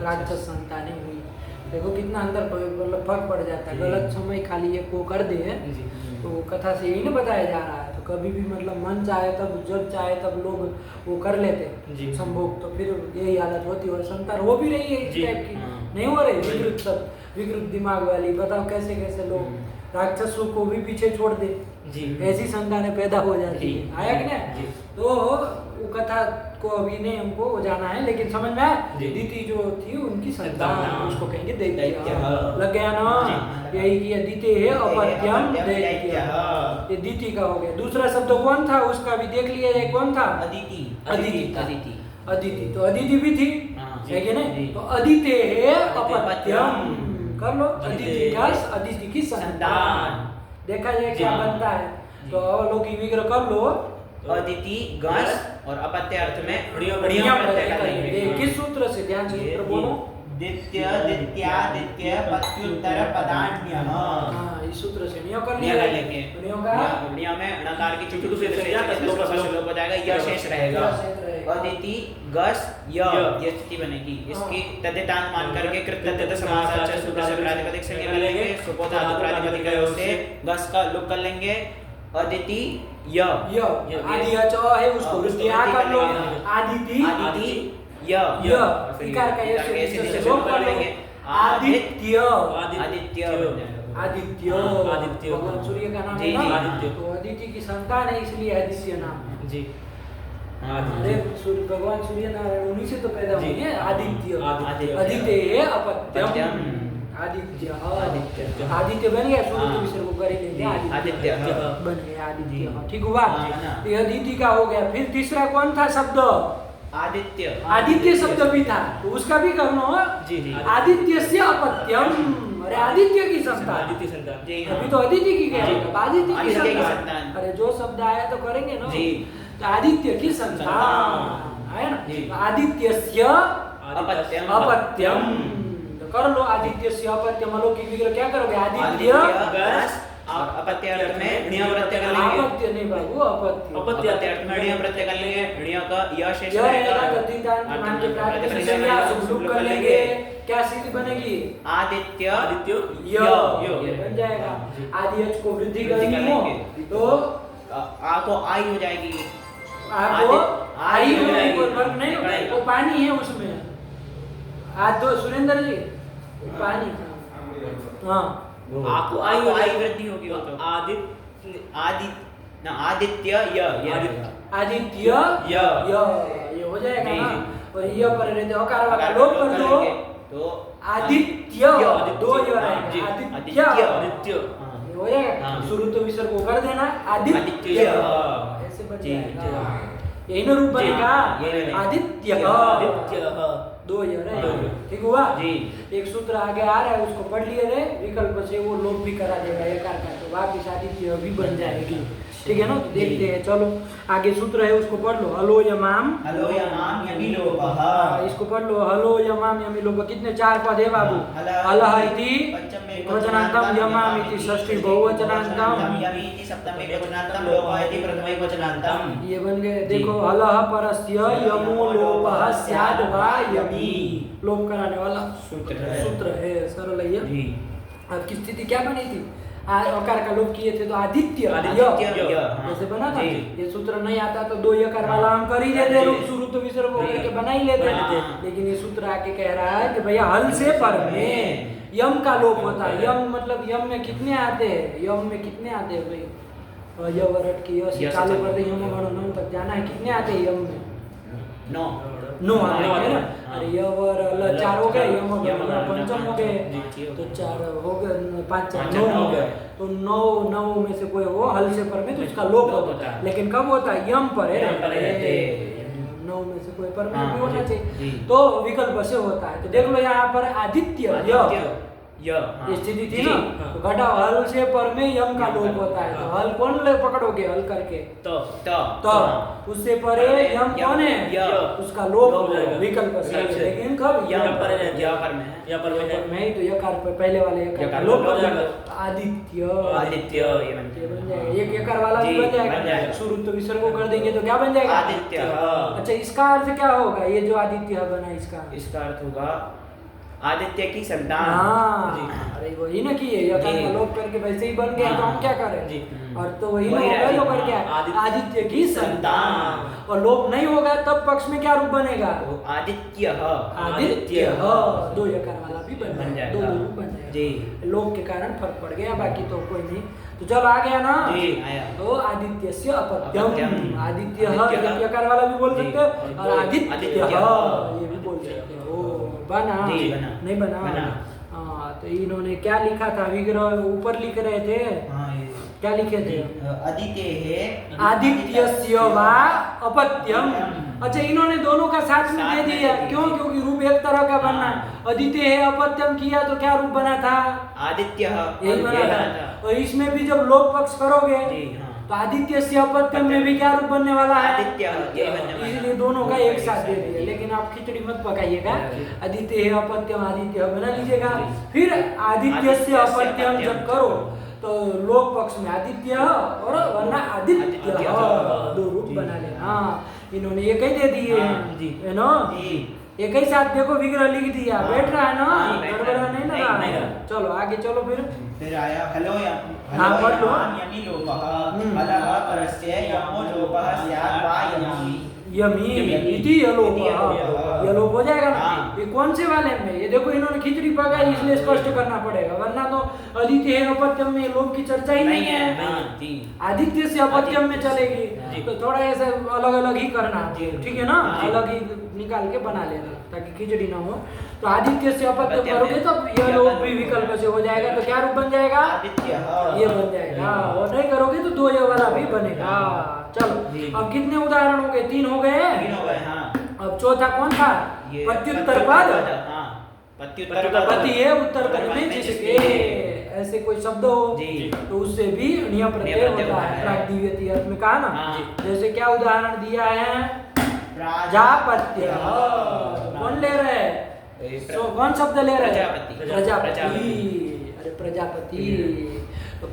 राक्षस संतानें हुई। देखो कितना अंदर मतलब फर्क पड़ जाता है, जी। गलत समय खाली एक वो कर दे जी तो कथा से यही ना बताया जा रहा है। तो कभी भी मतलब मन चाहे तब, जब चाहे तब लोग वो कर लेते जी। संभोग, तो फिर यही हालत होती है, और संतान हो भी रही है इस जी। टाइप की, हाँ। नहीं हो रही विकृत, सब विकृत दिमाग वाली, बताओ कैसे कैसे लोग राक्षसों को भी पीछे छोड़ दे, जी ऐसी संतानें पैदा हो जाती जी। है, आया कि नहीं। जी। तो वो कथा को अभी नहीं हमको जाना है, लेकिन समझ में आया? जी। अदिति जो थी उनकी संतान, संतान। उसको कहेंगे दैत्य। दैत्य। लग गया ना? जी। यही कि अदिति है अपत्यम दैत्य। दैत्य। ये दिति का हो गया। दूसरा शब्द कौन था उसका भी देख लिया जाए, कौन था? अदिति। अदिति था। अदिति। अदिति, तो अदिति भी थी, हाँ, है कि नहीं? जी। तो अदिति है अदिति अपत्यम, कर लो, अदिति अदिति का अदिति की संतान। देखा जाए क्या जी। बनता है। तो अवलोकी विग्रह कर लो। अदिति गस और अपत्य अर्थ में बढ़िया बढ़िया प्रत्यय प्रत्यय करेंगे। करेंगे। किस सूत्र से? ध्यान से सूत्र बोलो। द्वितीय द्वितीयादित्य पत्युत्तर पदान्यः। हाँ, इस सूत्र से नियोग कर नियोग लिया। कर लेंगे। नियोग का नियोग में णकार की चुटुटु से से संज्ञा, लोप हो जाएगा, यह शेष रहेगा। यह शेष रहेगा। अदिति गस य य। ये स्थिति बनेगी। इसकी हाँ। तद्धितांत मान करके कृतज्ञता समासाचय सूत्र से प्रातिपदिक संज्ञा कर लेंगे। सुपो धातु प्रातिपदिक योग से गस का लोप कर लेंगे। अदिति य। य आदि अच है, उसको वृद्धि आ कर लो। आदिति आदिति य। य इकार का यश से लोप कर लेंगे। आदित्य आदित्य। आदित्य आदित्य। भगवान सूर्य का नाम जी, है जी, ना? आदित्य। तो आदित्य की संतान है, इसलिए आदित्य नाम है। जी। अरे सूर्य, भगवान सूर्य नारायण उन्हीं से तो पैदा हुए हैं। आदित्य आदित्य। आदित्य है अपत्यम। अपत्यम। आदित्य आदित्य। आदित्य बन गया। सूर्य तो हाँ। विसर्ग को कर ही लेंगे। आदित्य। बन गया आदित्य। जी। ठीक हुआ। हाँ, ना। ये अदिति का हो गया। फिर तीसरा कौन था शब्द? आदित्य। आदित्य शब्द भी था, तो उसका भी कर लो। जी, जी। आदित्य से अपत्यम। अरे आदित्य की संतान। आदित्य संतान। जी, अभी तो अदिति की कह रहे जी। हैं, अब आदित्य की आदित्य की संतान। संतान। अरे जो शब्द आया तो करेंगे ना। जी। तो आदित्य की संतान है ना? जी। तो आदित्यस्य अपत्यम। अपत्यम। तो कर लो आदित्य से अपत्यम। अलौकिक विग्रह क्या करोगे? आदित्य गस और अपत्य अर्थ में ऋण प्रत्यय कर लेंगे। अपत्य नहीं बाबू, अपत्य। अपत्य अर्थ में ऋण प्रत्यय कर लेंगे। ऋण का यह शेष यह रहेगा। रहेगा तद्धितांत मान के प्रातिपदिक प्रातिपदिक संज्ञा संज्ञा सुख कर लेंगे। क्या स्थिति बनेगी? आदित्य। आदित्य य ये बन जाएगा। आदि अच को वृद्धि करनी हो तो आ को आई हो जाएगी। आपको आई हो हो जाएगी। कोई फर्क नहीं नहीं। वो पानी है उसमें। आज तो सुरेंद्र जी पानी था। हाँ आपको आई आई वृद्धि होगी वो तो। आदित्य आदित्य य ये आदित्य। रहेगा। आदित्य य। ये हो जाएगा जी, ना। जी। और ये पर रहते अकार वाला अगर लोप लोप कर दो। लेंगे तो आदित्य आदित्य। दो य हाँ, रहेगा। जी। आदित्य आदित्य। हाँ। ये हो जाएगा। हाँ। शुरू तो विसर्ग को कर देना। आदित्य आदित्य। ऐसे बन जी, जाएगा। यही ना रूप बनेगा। ये बनेगा। आदित्य आदित्य। दो य रहे। दो य। ठीक हुआ। जी। एक सूत्र आगे आ रहा है, उसको पढ़ लिए रे, विकल्प से वो लोप भी करा देगा एकार का, तो वापिस आदित्य भी बन जाएगी। ठीक है ना? तो देखते हैं, चलो आगे सूत्र है उसको पढ़ लो। हलो यमाम। हलो यमाम यमि लोपः। इसको पढ़ लो। हलो यमाम यमि लोप। कितने चार पद है बाबू? हलः इति वचनांतम, यमाम इति षष्ठी बहुवचनांतम। यमि इति सप्तमी वचनांतम, लोपः इति प्रथमे वचनांतम। ये बन गए। जी। देखो हलः परस्य यमो लोपः स्याद् वा यमि। लोप कराने वाला सूत्र है। सूत्र है, सरल है ये। जी। अब की स्थिति क्या बनी थी? अकार का लोप किए थे तो आदित्य आदित्य य। जैसे बना था। जी। ये सूत्र नहीं आता तो दो यकार वाला हम कर ही लेते, लोग शुरू तो विसर्ग को करके बना ही लेते। हाँ। लेकिन ये सूत्र आके कह रहा है कि भैया हल से पर में यम का लोप होता है। यम मतलब यम में कितने आते हैं? यम में कितने आते हैं भाई? यवरट की य से चालू कर दे, यम गणो नौ तक जाना है। कितने आते हैं यम में? 9। नो आएंगे ना। हाँ। अरे यवर ल चार हो गए, यम यम गणो पंचम हो गए, जी। तो चार हो गए, पांच पाँच नौ नौ हो हो गए। गए। तो नौ में से कोई हो हल से पर में तो उसका लोप लोप होता होता है। है। लेकिन कब होता है? यम पर है। यम पर रहते हैं। 9 में से कोई पर में हाँ, भी होना जी। चाहिए। तो विकल्प से होता है। तो देख लो यहाँ पर आदित्य आदित्य य। ये स्थिति थी जी। ना। तो घटा हल से पर में यम का लोप होता है। तो हल कौन ले पकड़ोगे? हल करके तो तो उससे परे यम कौन है? य। उसका लोप लोप हो जाएगा। विकल्प से। विकल्प से। लेकिन कब? यम यम पर पर है, य पर में है। यहाँ पर यम पर में ही तो यकार पर पहले वाले यकार यकार लोप लोप कर हो जाएगा। देंगे। आदित्य आदित्य ये बन ये बन जाएगा। एक यकार वाला भी जी, बन बन जाएगा। जाएगा। शुरू तो विसर्ग को कर देंगे तो क्या बन जाएगा? आदित्य। अच्छा, इसका अर्थ क्या होगा? ये जो आदित्य बना इसका इसका अर्थ होगा आदित्य की संतान। हाँ जी। अरे वही ना कि ये यकार जी। का लोप करके वैसे ही बन गया, तो हम क्या करें? जी। और तो वही ना वही होगा जो रहेगा। कर क्या? आदित्य- आदित्य की संतान। संतान। और लोप नहीं होगा तब पक्ष में क्या रूप बनेगा? तो आदित्य आदित्य दो यकार वाला भी बन बन जाएगा। दो जाएगा। रूप बन जाएगा। जी। लोप के कारण फर्क पड़ गया, बाकी तो कोई नहीं। तो चलो आ गया ना जी, आया। तो आदित्यस्य अपत्यम, अपत्यम। आदित्य आदित्य। यकार वाला भी बोल जी, सकते हो और आदित्य। आदित्य आदित्य। ये भी बोल सकते हो। बना जी, बना। नहीं बना बना। हाँ तो इन्होंने क्या लिखा था विग्रह ऊपर लिख रहे थे, हाँ, ये क्या लिखे थे अदिते है आदित्यस्य वा अपत्यम। अच्छा इन्होंने दोनों का साथ में साथ दे में दिया, दे क्यों? दिया। क्योंकि रूप एक तरह का बनना हाँ। है। आदित्य है अपत्यम किया तो क्या रूप बना था? आदित्य यही बना था। और इसमें भी जब लोक पक्ष करोगे जी, हाँ। तो आदित्य से अपत्यम में भी क्या रूप बनने वाला है? आदित्य, यही बनने वाला है। इसलिए दोनों का एक साथ दे दिया। लेकिन आप खिचड़ी मत पकाइएगा, आदित्य है अपत्यम आदित्य बना लीजिएगा। फिर आदित्य से अपत्यम जब करो तो लोक पक्ष में आदित्य और वरना आदित्य दो रूप बना लेना। इन्होंने एक ही दे दिए हाँ, जी। है ना, जी। एक ही साथ देखो विग्रह लिख दिया। हाँ, बैठ रहा है ना, हाँ, बैठ गड़बड़ा रहा है। नहीं ना नहीं, रहा नहीं है। रहा। चलो आगे चलो फिर आया हलो या हाँ, पढ़ लो। यमि लोपः हलः परस्य यमो लोपः स्यात् वा यमी यमी यमी। इति यलोप, इति यलोप। यलोप हो जाएगा ना। हाँ। ये कौन से वाले में? ये देखो इन्होंने खिचड़ी पकाई इसलिए स्पष्ट करना पड़ेगा, वरना तो आदित्य है अपत्यम में लोप की चर्चा ही नहीं है। हाँ, जी। आदित्य से अपत्यम में चलेगी जी। तो थोड़ा ऐसे अलग अलग ही करना, जी। ठीक है ना, जी। अलग ही निकाल के बना लेना ताकि खिचड़ी ना हो। तो आदित्य से अपत्यम अपत्यम करोगे में तो यह लोप भी विकल्प से हो जाएगा। तो क्या रूप बन जाएगा? आदित्य ये बन जाएगा। और नहीं करोगे तो दो ये वाला भी बनेगा। चलो जी। अब कितने उदाहरण हो गए? 3 हो गए। तीन हो गए, हाँ। अब चौथा कौन था? ये प्रत्युत्तर पद। हाँ, प्रत्युत्तर पद। पति है उत्तर पद में जिसके ऐसे कोई शब्द हो जी। तो उससे भी नियम प्रत्यय नियम प्रत्यय होता है। होता है। प्राग्दिव्यति अर्थ में कहा ना। हाँ। जैसे क्या उदाहरण दिया है? प्राजापत्य। प्रजापत्य। कौन ले रहे हैं? ये सो कौन शब्द ले रहे हैं? प्रजापति। प्रजापति। अरे प्रजापति तो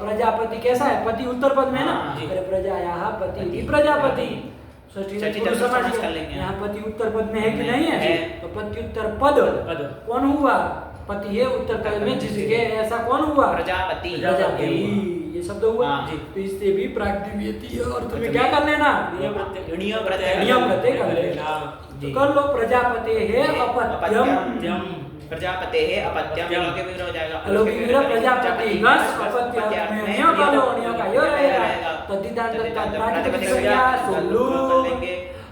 प्रजापति कैसा है? पति उत्तर पद में है ना। हाँ, जी। अरे प्रजायाः पति पति। प्रजापति। षष्ठी षष्ठी पुरुष तत्पुरुष समास समास कर लेंगे। यहाँ पति उत्तर पद में है कि नहीं है? है। तो पति उत्तर पद पद। कौन हुआ? पति है उत्तर पद में जिसके, ऐसा कौन हुआ? प्रजापति। प्रजापति। ये शब्द हुआ। हाँ, जी। तो इससे भी प्राग्दिव्यति अर्थ में क्या कर लेना? नियम प्रत्यय। नियम प्रत्यय। नियम प्रत्यय कर लेना। तो कर लो प्रजापति है अपत्यम। प्रजापते है अपत्यम। अलौकिक विग्रह हो जाएगा। अलौकिक विग्रह प्रजापति गस अपत्य अर्थ में नियम का लो, नियम का यो रहेगा। तद्धितांत प्रातिपदिक संज्ञा सोलू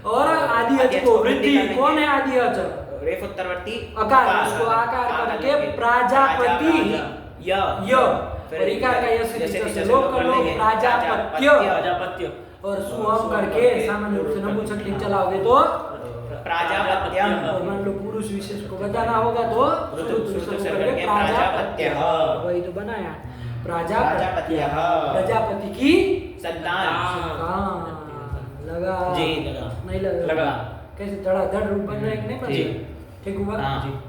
और आदि अच को वृद्धि। कौन है आदि अच? रेफ उत्तरवर्ती अकार, उसको आकार करके प्राजापति य य और इकार का यश से लोप कर लो प्राजापत्य। प्रजापत्य। और सुहम करके सामान्य रूप से नपुंसक लिंग चलाओगे तो प्राजापत्यम। और मान लो पुरुष विशेष को बताना होगा तो श्रुत से करके प्राजापत्य। वही तो बनाया प्राजापत्य। प्रजापति की संतान। हाँ, लगा जी, लगा। नहीं लगा लगा। कैसे धड़ाधड़ रूप बन रहा है कि नहीं बन जी। रहा? ठीक हुआ। हाँ, जी।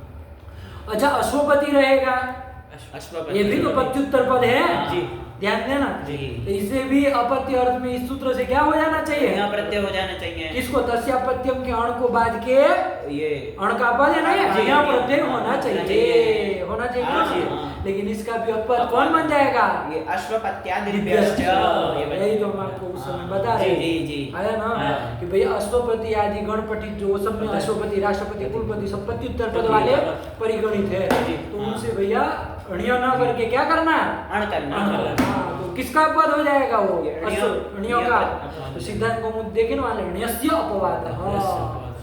अच्छा अश्वपति रहेगा, अश्वपति। ये भी तो प्रत्युत्तर पद है। जी। ध्यान देना। जी। तो इसे भी अपत्य अर्थ में इस सूत्र से क्या हो जाना चाहिए? यहाँ प्रत्यय हो जाना चाहिए। किसको? तस्यापत्यम के अण को बाद के ये अण का पद है ना, जी। यहाँ प्रत्यय होना होना चाहिए, चाहिए। होना चाहिए हाँ, ना? हाँ। लेकिन इसका भी अपद कौन बन जाएगा? ये अश्वपत्यादि दिव्यश्च। ये बन- यही तो हम आपको उस समय बता रहे जी, जी, जी। आया ना हाँ। कि भैया अश्वपति आदि गणपति जो सब में अश्वपति राष्ट्रपति कुलपति सब प्रत्युत्तर पद वाले परिगणित है। जी। तो हाँ। उनसे भैया अणिया ना करके क्या करना? अण करना। हाँ, तो किसका पद हो जाएगा वो? ये अणियों- अणियों का। अणियों- तो सिद्धांत को मुद्दे देखे ना वाले अण्यस्य अपवाद। हाँ।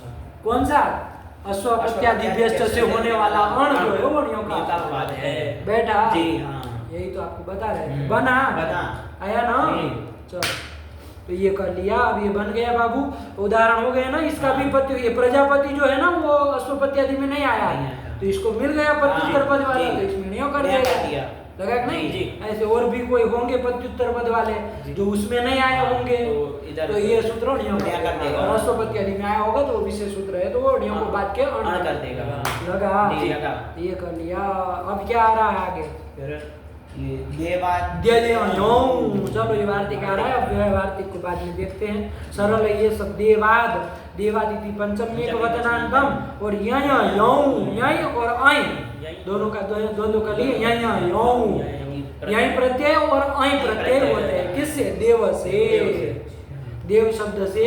कौन सा? अश्वपत्यादिभ्यश्च से होने वाला अण जो है वो अणियों का अपवाद है। बेटा जी, हाँ। यही तो आपको बता रहे थे। हम्म। बना बना। आया ना? जी। चलो तो ये कर लिया। अब ये बन गया बाबू, उदाहरण हो गए ना। इसका भी पति, ये प्रजापति जो है ना वो अश्वपति आदि में नहीं आया, नहीं आया। तो इसको मिल गया प्रत्युत्तर पद वाला, जी। तो इसमें नहीं कर नया कर देगा। दिया। लगा कि नहीं? जी। ऐसे और भी कोई होंगे प्रत्युत्तर पद वाले जो उसमें नहीं आए होंगे, तो इधर तो ये सूत्र नियम नया कर देगा। और अश्वपति आदि में आया होगा तो वो विशेष सूत्र है, तो वो नियम को बात के अण कर देगा। लगा। जी, लगा। ये कर लिया। अब क्या आ रहा है आगे? फिर ये देवाद चलो ये वार्तिक आ रहा है। अब वार्तिक को बाद में देखते हैं। सरल है ये सब। देवाद देवादिति पंचमी एक वचनांतम और यय और ऐ दोनों का द्वंद्व कर लिए। यय प्रत्यय और ऐ प्रत्यय होते हैं। किससे? देव से। देव शब्द से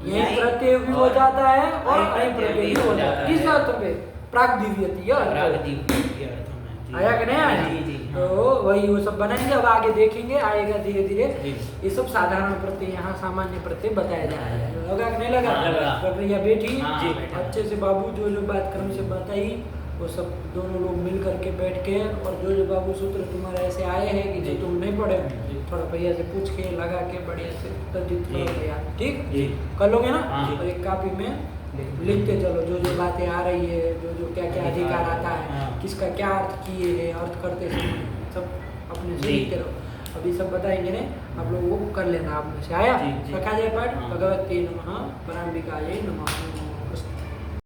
यय प्रत्यय भी हो जाता है और ऐ प्रत्यय भी हो जाता है। किस अर्थ में? प्राग्दिव्यति अर्थ। प्रागदिव्य अर्थों में। जी। आया कि नहीं आया? जी, जी। तो वही वो सब बनाएंगे, अब आगे देखेंगे, आएगा धीरे धीरे। जी। ये सब साधारण प्रत्यय यहाँ सामान्य प्रत्यय बताया जा रहा है। लगा कि नहीं लगा? हाँ, लगा। प्रक्रिया बैठी हाँ, जी। बैठा। अच्छे से बाबू जो बात क्रम से बताई वो सब दोनों लोग मिल करके बैठ के, और जो बाबू सूत्र तुम्हारे ऐसे आए हैं कि जो जी। तुम नहीं पढ़े, जी। थोड़ा भैया से पूछ के लगा के बढ़िया से तर्जित जी। करो भैया, ठीक जी। कर लोगे ना? हाँ। और एक कॉपी में लिखते चलो जो बातें आ रही है, जो क्या क्या अधिकार आता है, हाँ। किसका क्या अर्थ किए है, अर्थ करते समय सब अपने से जी। लिखते रहो। अभी सब बताएंगे ने, आप लोगों को कर लेना। आप में से आया? जी, जी। रखा जाए पाठ। हाँ। भगवते नमः, पराम्बिकायै नमः।